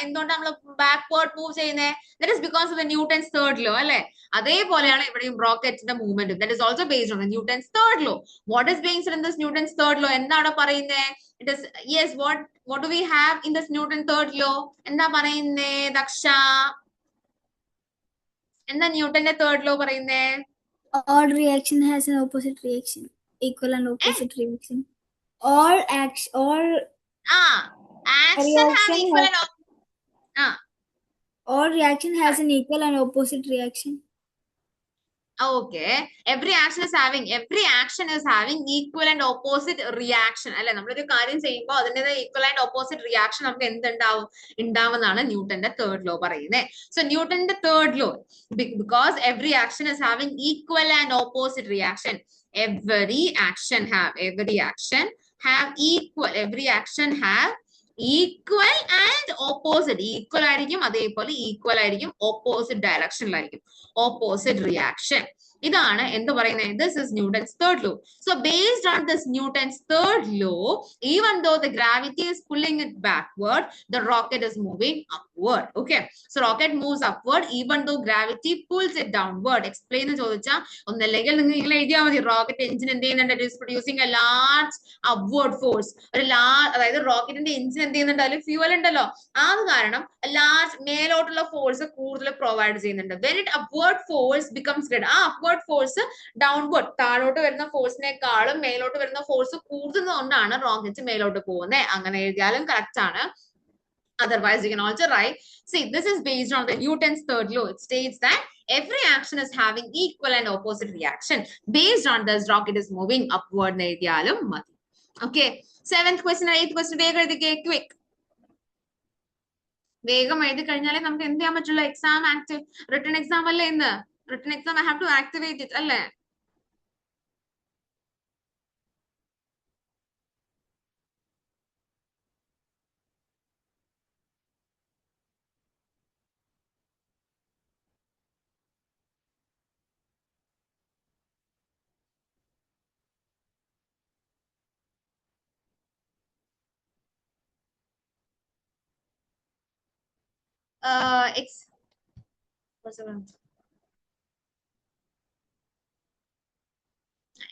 എന്തുകൊണ്ടാണ് നമ്മൾ ബാക്ക്വേർഡ് മൂവ് ചെയ്യുന്നത്? That is because of the Newton's third law അല്ലെ? അതേപോലെയാണ് ഇവിടെയും റോക്കറ്റിന്റെ movement. That is also based on the Newton's third law. What is based in this Newton's third law? എന്താണ് പറയുന്നത്? It is yes, what do we have in this Newton third law? എന്താ പറയുന്നേ ദക്ഷ? എന്താ ന്യൂട്ടന്റെ തേർഡ് ലോ പറയുന്നേ? All reaction has an opposite reaction. Equal and opposite reaction. All action have equal and all reaction has an equal and opposite reaction. Okay, every action is having equal and opposite reaction അല്ലെ? നമ്മളൊരു കാര്യം ചെയ്യുമ്പോൾ അതിന്റെ equal and opposite reaction നമുക്ക് ഉണ്ടാവുന്നതാണ് ന്യൂട്ടന്റെ third law പറയുന്നത്. So ന്യൂട്ടന്റെ third law, because every action is having equal and opposite reaction. Every action have equal and opposite. Equal ആയിരിക്കും, അതേപോലെ equal ആയിരിക്കും, opposite directionലായിരിക്കും, opposite reaction. ഇതാണ് എന്ത് പറയുന്നത്? This is Newton's third law. So based on this Newton's third law, even though the gravity is pulling it backward, the rocket is moving upward. Okay, so rocket moves upward even though gravity pulls it downward. Explain എന്ന് ചോദിച്ചാൽ ഒന്നല്ലെങ്കിൽ നിങ്ങൾ എഴുതിയാൽ മതി. Rocket engine എന്ത് ചെയ്യുന്നുണ്ട്? It is producing a large upward force. അതായത് റോക്കറ്റിന്റെ engine എന്ത് ചെയ്യുന്നുണ്ട്? അതിൽ ഫ്യൂവൽ ഉണ്ടല്ലോ, അത് കാരണം ലാർജ് മേലോട്ടുള്ള ഫോഴ്സ് കൂടുതൽ പ്രൊവൈഡ് ചെയ്യുന്നുണ്ട്. When it upward force becomes greater, ആ upward ഫോഴ്സ് ഡൗൺവേർഡ്, താഴോട്ട് വരുന്ന ഫോഴ്സിനേക്കാളും മേലോട്ട് വരുന്ന ഫോഴ്സ് കൂടുന്നതുകൊണ്ടാണ് റോക്കറ്റ് മേലോട്ട് പോകുന്നത്. അങ്ങനെ എഴുതിയാലും കറക്റ്റ് ആണ്. Otherwise, you can also write, see, this is based on the Newton's third law. It states that every action is having equal and opposite reaction. Based on this, rocket is moving upward. Okay, 7th question and 8th question, വേഗം എഴുതിക്കേ, quick. വേഗം എഴുതി കഴിഞ്ഞാലേ നമുക്ക് എന്ത് ചെയ്യാൻ പറ്റുള്ളൂ? Exam written exam അല്ലേ ഇന്ന്? Written exam I have to activate it അല്ലേ?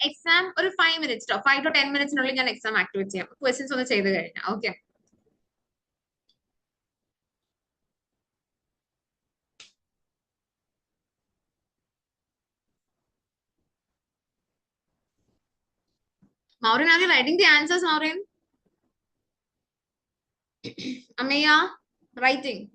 എക്സാം ഒരു 5 minutes 5 to 10 minutes ഞാൻ എക്സാം ആക്ടിവേറ്റ് ചെയ്യാം. ക്വസ്റ്റ്യൻസ് ഒന്ന് ചെയ്ത് കഴിഞ്ഞാൽ. Okay, Maureen, are you writing the answers, Maureen? Ameya, writing.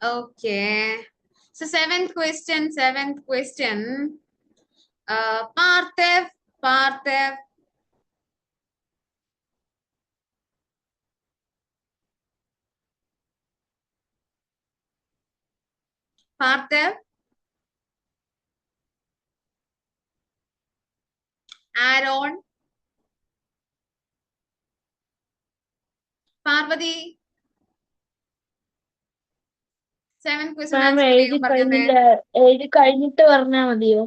Okay. So seventh question. Parthiv. Parthiv. Aaron. Parvati. Seventh question ma'am answer എഴുതി വേഗം പറഞ്ഞേ. കഴിഞ്ഞിട്ട് പറഞ്ഞാ മതിയോ?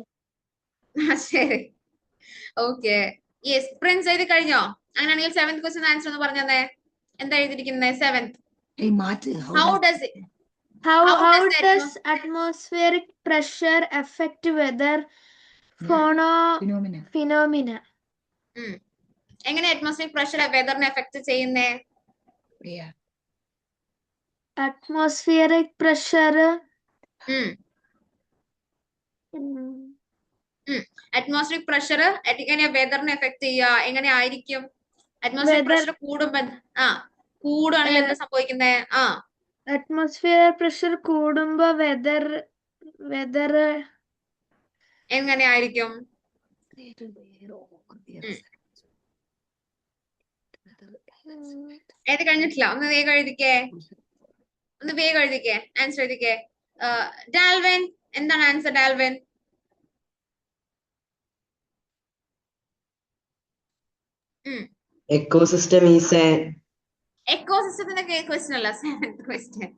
ശരി. ഓക്കെ. യെസ്, പ്രിൻസ് എഴുതി കഴിഞ്ഞോ? അങ്ങനെയാണെങ്കിൽ സെവൻത് ക്വസ്റ്റ്യൻ ആൻസർ ഒന്ന് പറഞ്ഞേ. എന്താ എഴുതിയിരിക്കുന്നത്? Seventh. How does it? How does the does atmospheric pressure affect weather phenomena? എങ്ങനെ അറ്റ്മോസ്ഫിയറിക് പ്രഷർ വെതറിനെ എഫക്ട് ചെയ്യുന്നേ? Atmospheric pressure അറ്റ്മോസ്ഫിയറിക് പ്രഷർ എങ്ങനെയാ വെതറിനെ എഫക്ട് ചെയ്യുക? എങ്ങനെ ആയിരിക്കും? അറ്റ്മോസ്ഫിയറിക് പ്രഷർ കൂടുകയാണെങ്കിൽ എന്താ സംഭവിക്കുന്നേ? atmosphere pressure കൂടുമ്പോ weather എങ്ങനെ ആയിരിക്കും? എഴുതി കഴിഞ്ഞിട്ടില്ല? ഒന്ന് വേഗം എഴുതിക്കേ. ആൻസർ എഴുതിക്കേ. ഡാൽവിൻ, എന്താണ് answer? Dalvin. Ecosystem is a എക്കോസിസ്റ്റത്തിന്റെ ക്വസ്റ്റ്യൻ അല്ല, seventh question.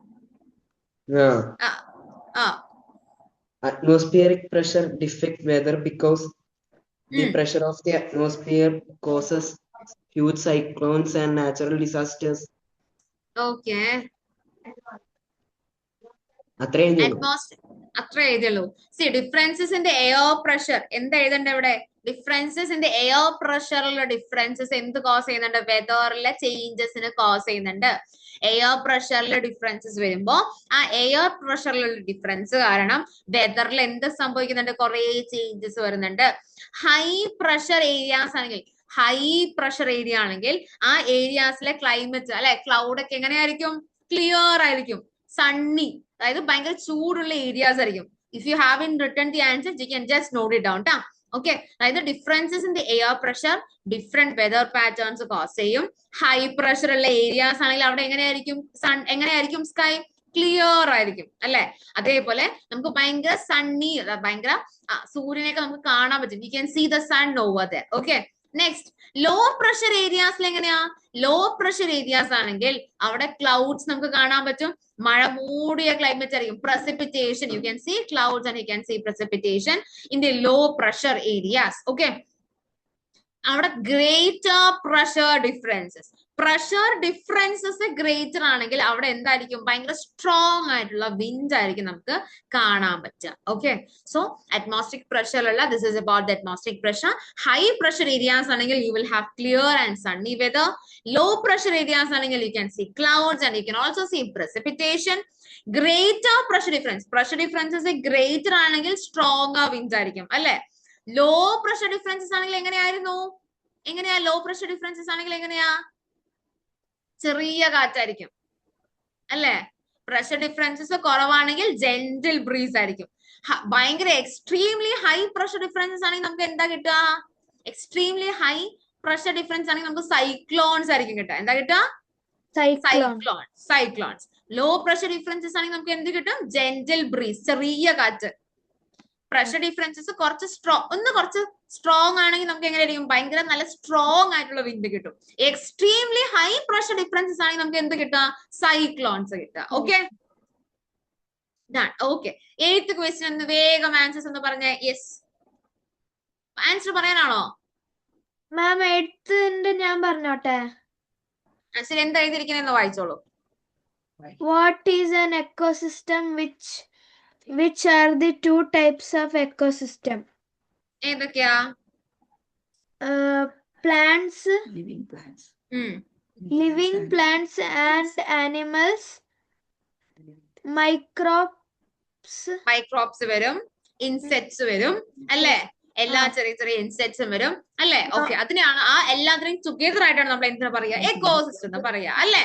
atmospheric pressure defect weather because the pressure of the atmosphere causes huge cyclones and natural disasters. ഓക്കെ. അത്രേ എഴുതിയുള്ളൂ. C differences in the air pressure. എന്താ എഴുതണ്ട ഇവിടെ? ഡിഫറൻസസ് ഇൻ ദി എയർ പ്രഷറിലുള്ള differences എന്ത് കോസ് ചെയ്യുന്നുണ്ട്? വെതറിലെ ചേഞ്ചസിന് കോസ് ചെയ്യുന്നുണ്ട്. എയർ പ്രഷറിലെ ഡിഫറൻസസ് വരുമ്പോ ആ എയർ പ്രഷറിലുള്ള ഡിഫറൻസ് കാരണം വെതറിൽ എന്ത് സംഭവിക്കുന്നുണ്ട്? കുറെ ചേഞ്ചസ് വരുന്നുണ്ട്. ഹൈ പ്രഷർ ഏരിയാസ് ആണെങ്കിൽ ആ ഏരിയാസിലെ ക്ലൈമറ്റ് അല്ലെ, ക്ലൗഡ് ഒക്കെ എങ്ങനെയായിരിക്കും? ക്ലിയർ ആയിരിക്കും, സണ്ണി, അതായത് ഭയങ്കര ചൂടുള്ള ഏരിയാസ് ആയിരിക്കും. If you have in written the answer you can just note it down ട്ടാ. ഓക്കെ, അതായത് differences in the air pressure different weather patterns cause ചെയ്യും. ഹൈ പ്രഷർ ഉള്ള ഏരിയാസ് ആണെങ്കിൽ അവിടെ എങ്ങനെയായിരിക്കും? സ്കൈ ക്ലിയർ ആയിരിക്കും അല്ലെ. അതേപോലെ നമുക്ക് ഭയങ്കര സണ്ണി, ഭയങ്കര സൂര്യനെയൊക്കെ നമുക്ക് കാണാൻ പറ്റും. You can see the sun over there. Okay, next low pressure ഏരിയാസിൽ എങ്ങനെയാ? ലോ പ്രഷർ ഏരിയാസ് ആണെങ്കിൽ അവിടെ ക്ലൗഡ്സ് നമുക്ക് കാണാൻ പറ്റും, മഴ മൂടിയ ക്ലൈമറ്റ് ആയിരിക്കും. precipitation, you can see clouds and you can see precipitation in the low pressure areas. Okay, അവിടെ ഗ്രേറ്റർ പ്രഷർ ഡിഫറൻസസ് ഗ്രേറ്റർ ആണെങ്കിൽ അവിടെ എന്തായിരിക്കും? ഭയങ്കര സ്ട്രോങ് ആയിട്ടുള്ള വിൻഡ് ആയിരിക്കും നമുക്ക് കാണാൻ പറ്റുക. ഓക്കെ, സോ അറ്റ്മോസ്ഫിയറിക് പ്രഷറിലുള്ള this is about the atmospheric pressure. High pressure areas ആണെങ്കിൽ you will have clear and sunny weather. Low pressure areas ആണെങ്കിൽ you can see clouds and you can also see precipitation. Greater pressure differences greater ആണെങ്കിൽ strong wind ആയിരിക്കും അല്ലെ. Law pressure differences ആണെങ്കിൽ എങ്ങനെയാ? Low pressure differences ആണെങ്കിൽ എങ്ങനെയാ? ചെറിയ കാറ്റായിരിക്കും. അല്ലേ? പ്രഷർ ഡിഫറൻസസ് കുറവാണെങ്കിൽ ജെന്റിൽ ബ്രീസ് ആയിരിക്കും. ഭയങ്കര എക്സ്ട്രീംലി ഹൈ പ്രഷർ ഡിഫറൻസസ് ആണെങ്കിൽ നമുക്ക് എന്താ കിട്ടുക? എക്സ്ട്രീംലി ഹൈ പ്രഷർ ഡിഫറൻസ് ആണെങ്കിൽ നമുക്ക് സൈക്ലോൺസ് ആയിരിക്കും കിട്ടുക. എന്താ കിട്ടുക? സൈക്ലോൺസ്. ലോ പ്രഷർ ഡിഫറൻസസ് ആണെങ്കിൽ നമുക്ക് എന്ത് കിട്ടും? ജെന്റിൽ ബ്രീസ്, ചെറിയ കാറ്റ്. പ്രഷർ ഡിഫറൻസസ് കുറച്ച് സ്ട്രോങ് ആണെങ്കിൽ നമുക്ക് എങ്ങനെയായിരിക്കും? ഭയങ്കര നല്ല സ്ട്രോങ് ആയിട്ടുള്ള വിൻഡ് കിട്ടും. എക്സ്ട്രീംലി ഹൈ പ്രഷർ ഡിഫറൻസസ് ആണെങ്കിൽ നമുക്ക് എന്ത് കിട്ടുക? സൈക്ലോൺസ് കിട്ടുക. Okay, okay. 8th ക്വസ്റ്റ്യൻ ഒന്ന് വേഗം ആൻസേഴ്സ് എന്ന് പറഞ്ഞേ. Yes, answer പറയാനാണോ? മാം 8th ഞാൻ പറഞ്ഞോട്ടെ. ശരി, എന്താ എഴുതിയിരിക്കുന്നതെന്ന് വായിച്ചോളൂ. What is an ecosystem? Which are the two types of ecosystem? ഏതൊക്കെയാ? Plants, Living plants. living plants and animals, microbes വരും, ഇൻസെക്ട്സ് വരും അല്ലേ? എല്ലാ ചെറിയ ചെറിയ ഇൻസെക്ട്സും വരും അല്ലേ? ഓക്കെ, അതിനെയാണ് ആ എല്ലാത്തിനും ടുഗെദർ ആയിട്ടാണ് നമ്മൾ എന്താ പറയാ? എക്കോസിസ്റ്റം എന്ന് പറയാ അല്ലേ?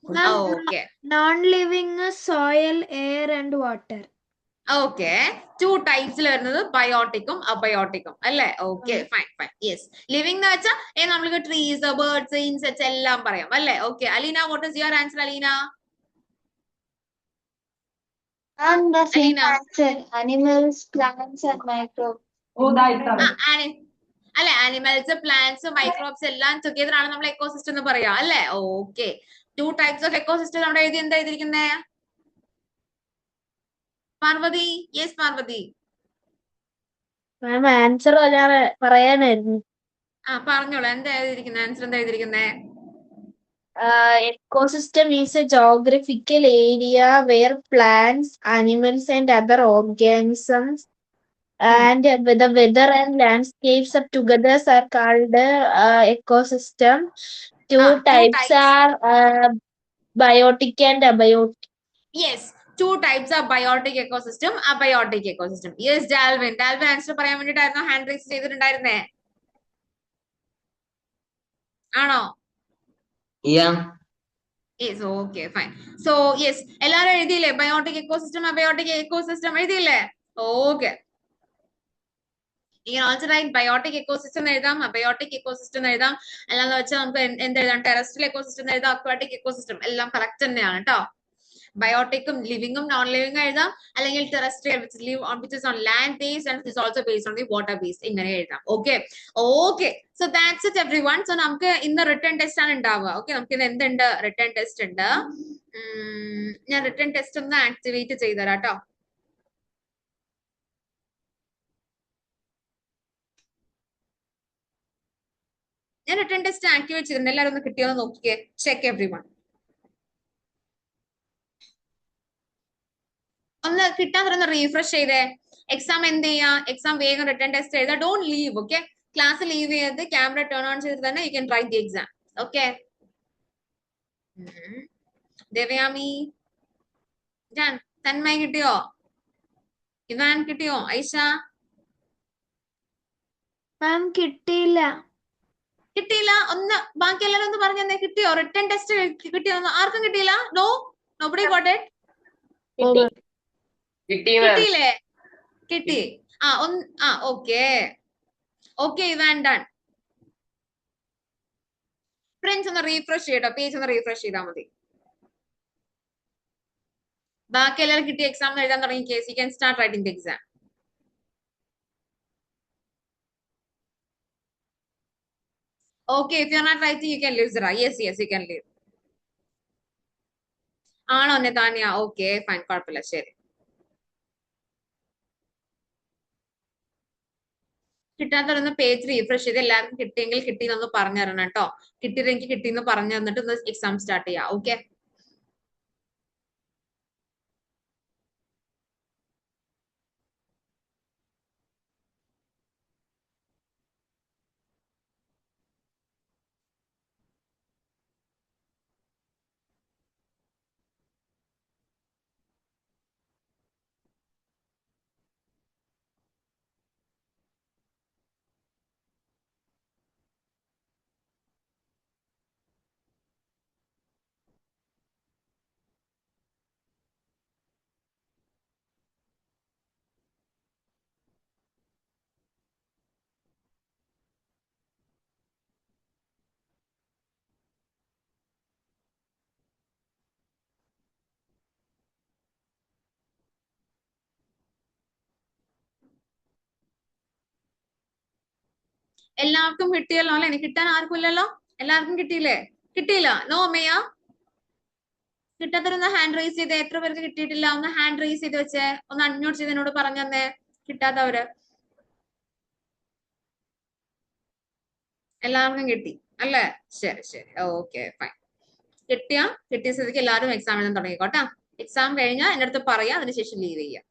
Okay, non-living soil, air and water. Okay. 2 ടൈപ്സിൽ വരുന്നത് ബയോട്ടിക്കും അബയോട്ടിക്കും അല്ലേ? Okay, fine. യെസ്, ലിവിംഗ് എന്ന് വെച്ചാൽ നമ്മൾക്ക് ട്രീസ്, ബേർഡ്സ്, ഇൻസെക്ട്സ് എല്ലാം പറയാം അല്ലേ? Okay, Aleena, what is your answer? Aleena, And the same Alina. answer, animals, plants and microbes. അല്ലെ? ആനിമൽസ്, പ്ലാന്റ്സ്, മൈക്രോബ്സ് എല്ലാം ടുഗെദർ ആണ് നമ്മൾ എക്കോസിസ്റ്റം എന്ന് പറയാ അല്ലേ? ഓക്കെ, 2 ടൈപ്സ് ഓഫ് എക്കോസിസ്റ്റം നമ്മുടെ എന്താ എഴുതിയിരിക്കുന്നേ? പാർവതി, യെസ് പാർവതി. മാം ആൻസർ പറയാനായിരുന്നു. പറഞ്ഞോളൂ, എന്താ എഴുതിയിരിക്കുന്നത്? ആൻസർ എന്താ എഴുതിയിരിക്കുന്നേ? Ecosystem is a geographical area where plants, animals and other organisms and the weather and landscapes are together are called ecosystem. Two types are biotic and abiotic. Yes, 2 types of biotic ecosystem, abiotic ecosystem. Yes, Dalvin answer പറയാൻ വേണ്ടിട്ടായിരുന്നു hand raise ചെയ്തിട്ടുണ്ടായിരുന്നേ, ആണോ? Yeah. Yes, okay, fine. So yes, എല്ലാരും എഴുതിയില്ലേ? Biotic ecosystem, abiotic ecosystem എഴുതിയില്ലേ? Okay, You can also write biotic ecosystem എഴുതാം, abiotic ecosystem എഴുതാം. അല്ലാന്ന് വെച്ചാൽ നമുക്ക് എന്തെഴുതാം? ടെറസ്ട്രിയൽ ecosystem എഴുതാം, അക്വാട്ടിക് ecosystem എല്ലാം കറക്റ്റ് തന്നെയാണ് കേട്ടോ. ബയോട്ടിക്കും ലിവിംഗും നോൺ ലിവിംഗ് എഴുതാം, അല്ലെങ്കിൽ terrestrial which is on land based and is also based on the water based ഇങ്ങനെ എഴുതാം. Okay, so that's it everyone. So നമുക്ക് ഇന്ന് റിട്ടേൺ ടെസ്റ്റ് ആണ് ഉണ്ടാവുക. ഓക്കെ, നമുക്ക് ഇന്ന് എന്തുണ്ട്? റിട്ടേൺ ടെസ്റ്റ് ഉണ്ട്. ഞാൻ റിട്ടേൺ ടെസ്റ്റ് ഒന്ന് ആക്ടിവേറ്റ് ചെയ്തുതരാം കേട്ടോ. ഞാൻ റിട്ടേൺ ടെസ്റ്റ് ആക്ടിവേറ്റ് ചെയ്തിട്ടുണ്ട്. എല്ലാവരും ഒന്ന് കിട്ടിയോന്ന് നോക്കിക്കേ. Check everyone. ഒന്ന് കിട്ടാൻ തുടങ്ങി റീഫ്രഷ് ചെയ്തേ. എക്സാം എന്ത് ചെയ്യാ? എക്സാം വേഗം റിട്ടേൺ ടെസ്റ്റ് എഴുതാം. Don't leave. Okay, class leave ചെയ്ത് ക്യാമറ ടേൺ ഓൺ ചെയ്തിട്ട് തന്നെ you can write the exam. Okay, Devayami, Tanmaya കിട്ടിയോ? ഇവാൻ കിട്ടിയോ? ഐഷ മാം കിട്ടിയില്ല. ഒന്ന് ബാക്കി എല്ലാവരും ഒന്ന് പറഞ്ഞു തന്നെ. കിട്ടിയോ? റിട്ടേൺ ടെസ്റ്റ് കിട്ടിയോ? ആർക്കും കിട്ടിയില്ല? No, nobody got it? കിട്ടിയില്ലേ? കിട്ടി. Okay, Ivan done. ഫ്രണ്ട്സ് ഒന്ന് റീഫ്രഷ് ചെയ്യട്ടോ, പേജ് ഒന്ന് റീഫ്രഷ് ചെയ്താൽ മതി. ബാക്കി എല്ലാവരും കിട്ടിയ എക്സാം എഴുതാൻ തുടങ്ങി. Case you can start writing the exam. Okay, if you're not writing, you can leave, Zara. Yes, you can leave. ആണോ നെതാനിയ? ഓക്കെ, ഫൈൻ, കുഴപ്പമില്ല, ശരി. കിട്ടാത്തവരൊന്ന് പേജ് റീഫ്രഷ് ചെയ്ത് എല്ലാവർക്കും കിട്ടിയെങ്കിൽ കിട്ടിയെന്നൊന്ന് പറഞ്ഞു തരണം കേട്ടോ. കിട്ടിയതെങ്കിൽ കിട്ടിയെന്ന് പറഞ്ഞു തന്നിട്ട് ഒന്ന് എക്സാം സ്റ്റാർട്ട് ചെയ്യാം. ഓക്കെ, എല്ലാവർക്കും കിട്ടിയല്ലോ അല്ലെ? കിട്ടാൻ ആർക്കും ഇല്ലല്ലോ? എല്ലാവർക്കും കിട്ടിയില്ലേ? കിട്ടിയില്ല? നോ മേയ? കിട്ടാത്തവരൊന്ന് ഹാൻഡ് റൈസ് ചെയ്തേ. എത്ര പേർക്ക് കിട്ടിയിട്ടില്ല? ഒന്ന് ഹാൻഡ് റൈസ് ചെയ്ത് വെച്ചേ. ഒന്ന് അൺമ്യൂട്ട് ചെയ്ത് എന്നോട് പറഞ്ഞു തന്നേ കിട്ടാത്തവര്. എല്ലാവർക്കും കിട്ടി അല്ലേ? ശരി ശരി, ഓക്കെ ഫൈൻ. കിട്ടിയ സ്ഥിതിക്ക് എല്ലാവരും എക്സാം എഴുതാൻ തുടങ്ങിക്കോട്ടെ. എക്സാം കഴിഞ്ഞാൽ എന്റെ അടുത്ത് പറയാം, അതിനുശേഷം ലീവ് ചെയ്യാം.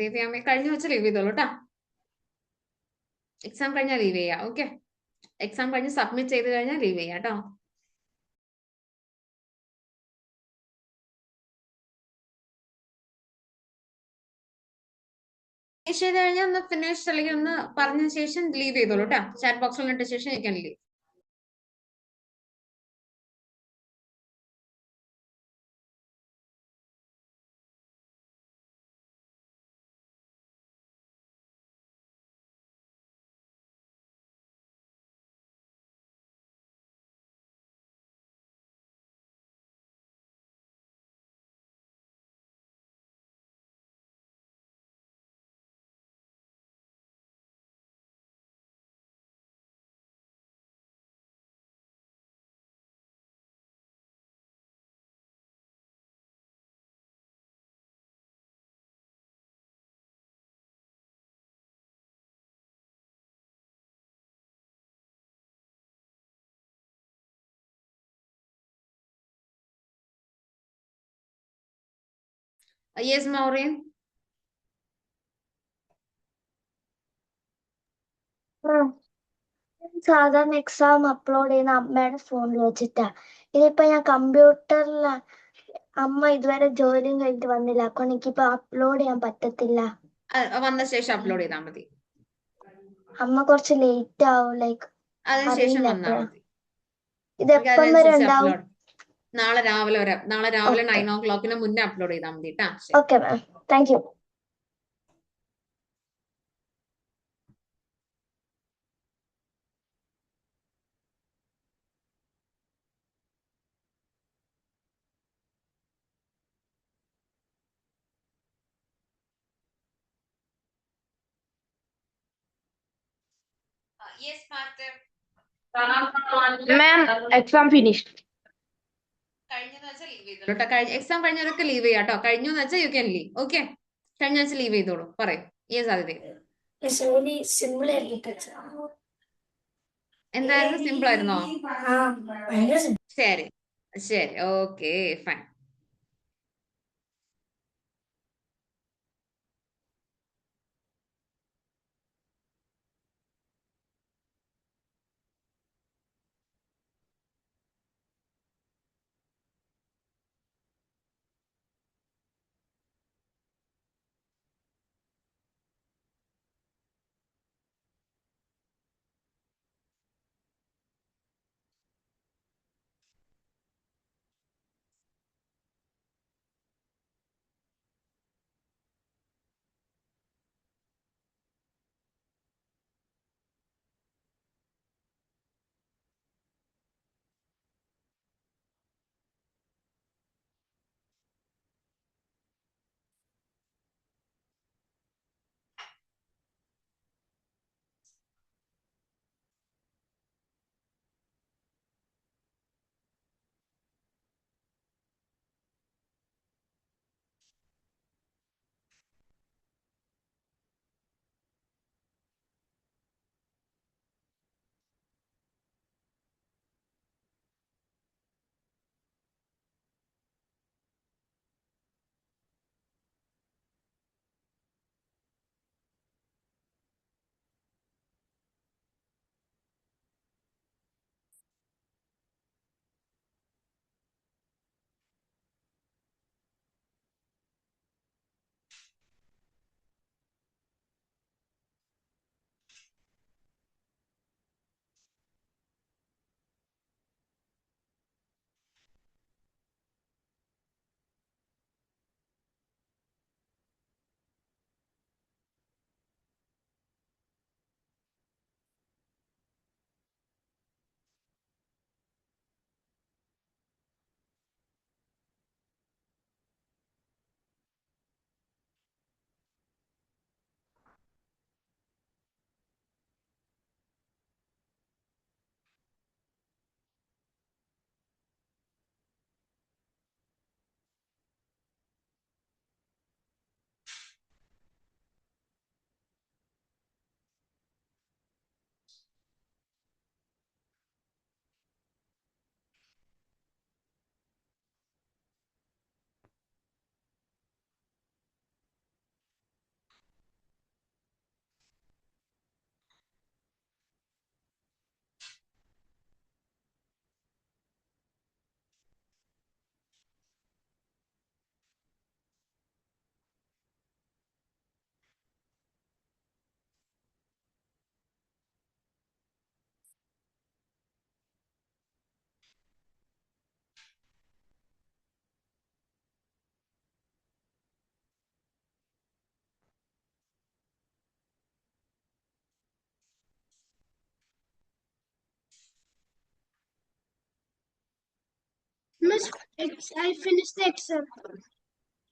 ദേവ്യാമി കഴിഞ്ഞ വെച്ച് ലീവ് ചെയ്തോളൂ കേട്ടോ. എക്സാം കഴിഞ്ഞാൽ ലീവ് ചെയ്യാം. ഓക്കെ, എക്സാം കഴിഞ്ഞ് സബ്മിറ്റ് ചെയ്ത് കഴിഞ്ഞാൽ ലീവ് ചെയ്യാം കേട്ടോ. ഫിനിഷ് ചെയ്ത് കഴിഞ്ഞാൽ ഒന്ന് ഫിനിഷ് അല്ലെങ്കിൽ ഒന്ന് പറഞ്ഞ ശേഷം ലീവ് ചെയ്തോളൂ കേട്ടോ. ചാറ്റ് ബോക്സിൽ ഇട്ട ശേഷം ഞാൻ ലീവ്. യെസ് മൗറിൻ. സാധാരണ എക്സാം അപ്ലോഡ് ചെയ്യുന്ന അമ്മയുടെ ഫോണിൽ വെച്ചിട്ടാ. ഇതിപ്പോ ഞാൻ കമ്പ്യൂട്ടറിൽ, അമ്മ ഇതുവരെ ജോലിയും കഴിഞ്ഞിട്ട് വന്നില്ല, അതുകൊണ്ട് എനിക്കിപ്പോ അപ്ലോഡ് ചെയ്യാൻ പറ്റത്തില്ല. വന്ന ശേഷം അപ്ലോഡ് ചെയ്താൽ മതി. അമ്മ കുറച്ച് ലേറ്റ് ആവും, ലൈക്ക് അതിനുശേഷം വന്നാൽ മതി. ഇത് എപ്പം വരെ ഉണ്ടാവും? നാളെ രാവിലെ വരെ. നാളെ രാവിലെ 9 o'clock മുന്നേ അപ്ലോഡ് ചെയ്താൽ മതി കേട്ടോ. Okay ma'am, thank you. Yes master. Ma'am, exam finished. കഴിഞ്ഞെന്ന് വെച്ചാൽ ലീവ് ചെയ്തോളൂ കേട്ടോ. എക്സാം കഴിഞ്ഞവരൊക്കെ ലീവ് ചെയ്യാം കേട്ടോ. കഴിഞ്ഞു എന്ന് വെച്ചാൽ യു ക്യാൻ ലീവ്. ഓക്കെ, കഴിഞ്ഞ വെച്ചാൽ ലീവ് ചെയ്തോളൂ. പറയും യെസ് ആദിത്യ. എന്തായിരുന്നു? സിമ്പിൾ ആയിരുന്നോ? ശരി ശരി, okay fine. Miss, I finished the exam.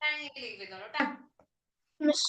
കഴിഞ്ഞെങ്കിൽ ലീവ് ചെയ്തോളൂ കേട്ടോ. Miss.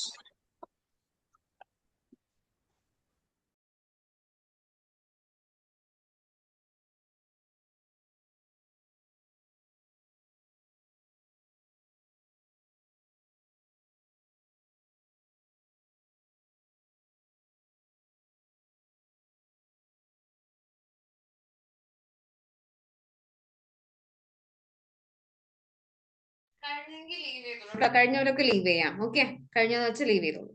കഴിഞ്ഞെങ്കിൽ ലീവ് ചെയ്തോളൂ കേട്ടോ. കഴിഞ്ഞവരൊക്കെ ലീവ് ചെയ്യാം. ഓക്കെ, കഴിഞ്ഞതെന്ന് വെച്ച് ലീവ് ചെയ്തോളൂ.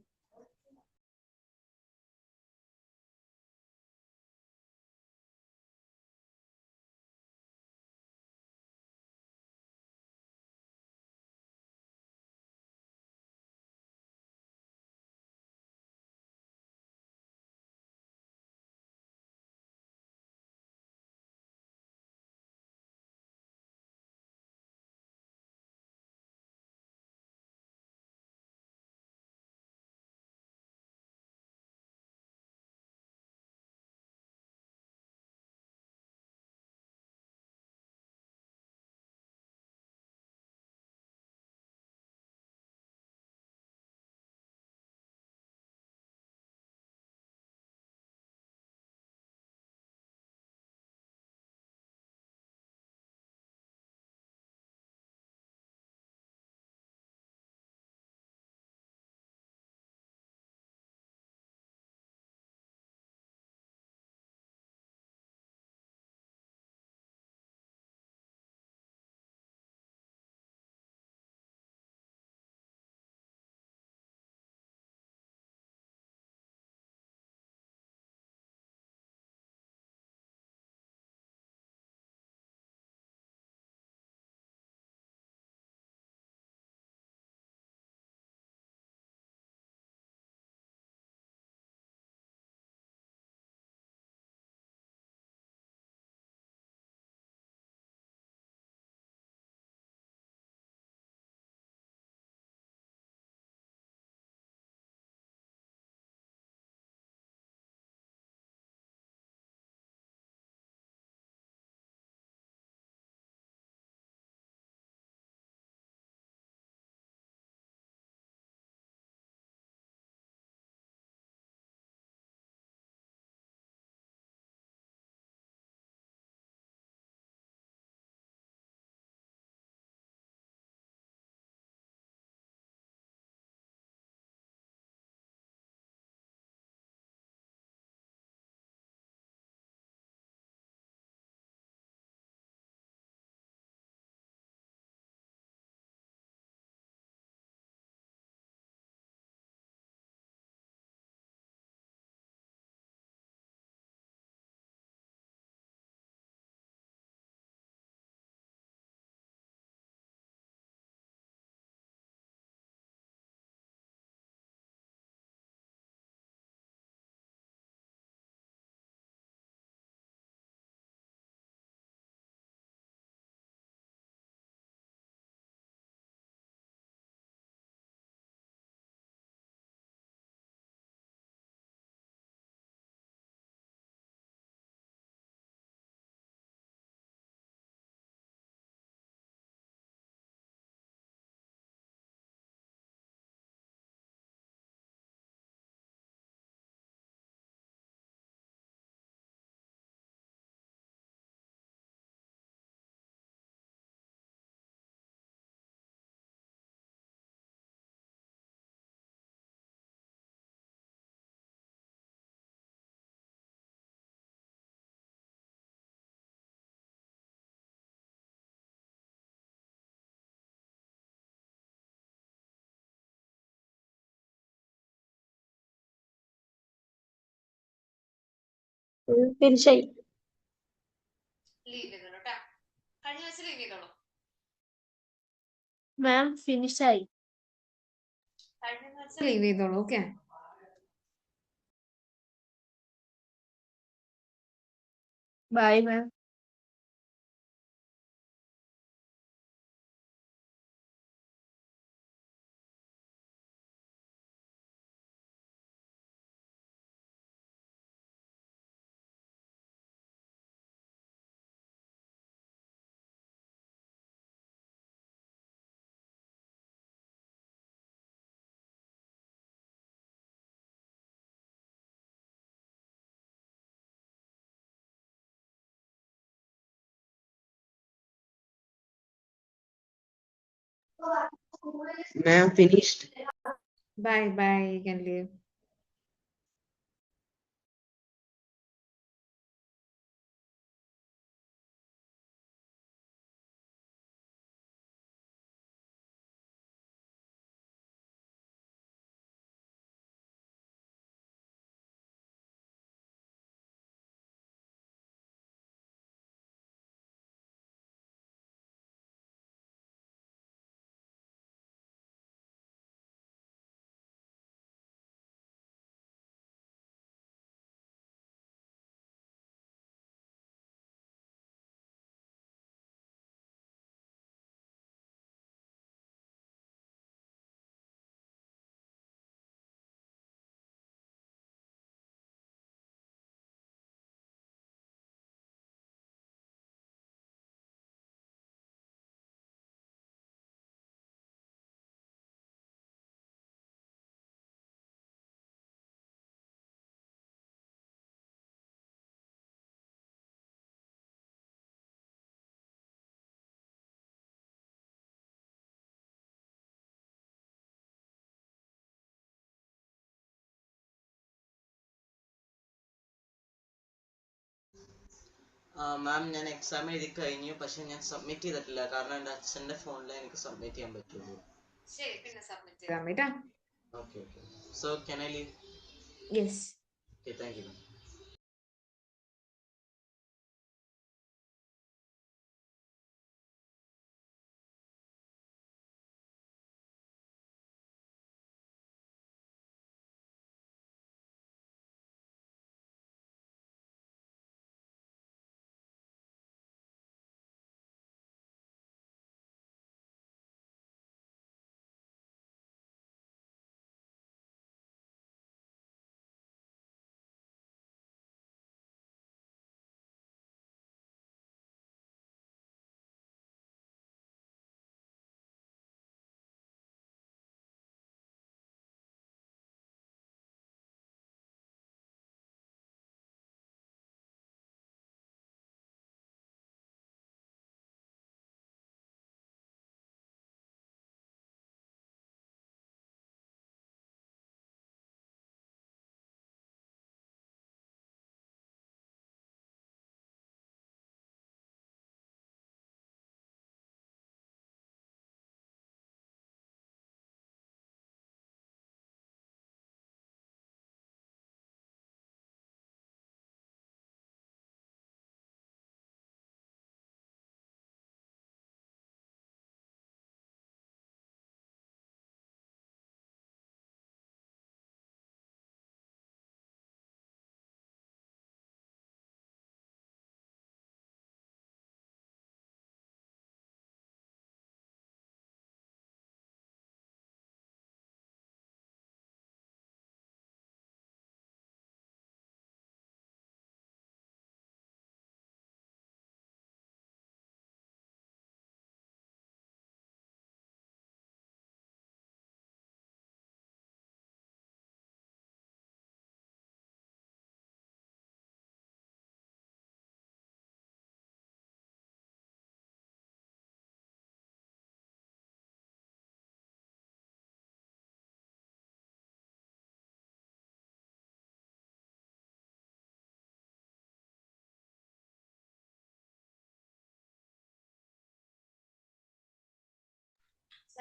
Finish ആയി. ലീവ് ചെയ്തോളൂ കേട്ടോ. കഴിഞ്ഞ വെച്ച് ലീവ് ചെയ്തോളൂ. Ma'am, finish ആയി. കഴിഞ്ഞെന്ന് വെച്ച് ലീവ് ചെയ്തോളൂ. Okay. Bye, ma'am. Ma'am, finished. Bye, bye. You can leave. മാം ഞാൻ എക്സാം എഴുതി കഴിഞ്ഞു, പക്ഷെ ഞാൻ സബ്മിറ്റ് ചെയ്തിട്ടില്ല കാരണം എൻ്റെ അച്ഛൻ്റെ ഫോണിൽ എനിക്ക് സബ്മിറ്റ് ചെയ്യാൻ പറ്റുള്ളൂ. ശരി, പിന്നെ സബ്മിറ്റ് ചെയ്താൽ മതി ട്ടാ. Okay okay. So can I leave? Yes. Okay, thank you.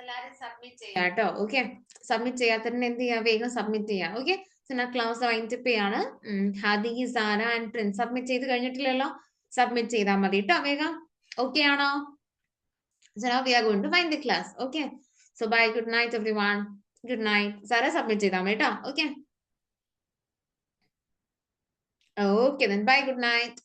എല്ലാരും സബ്മിറ്റ് ചെയ്യാം കേട്ടോ. ഓക്കെ, സബ്മിറ്റ് ചെയ്യാത്തതിന് എന്ത് ചെയ്യാം, വേഗം സബ്മിറ്റ് ചെയ്യാം. ഓക്കെ, ക്ലാസ് വൈൻഡപ്പ് ചെയ്യാണ്. ഹാദി, സാര ആൻഡ് പ്രിൻസ് സബ്മിറ്റ് ചെയ്ത് കഴിഞ്ഞിട്ടില്ലല്ലോ, സബ്മിറ്റ് ചെയ്താൽ മതി കേട്ടോ വേഗം. ഓക്കെ ആണോ? So now we are going to wind the class. Okay, so bye, good night everyone. Good night. Sara submit ചെയ്താൽ മതി കേട്ടോ. Okay, then bye, good night.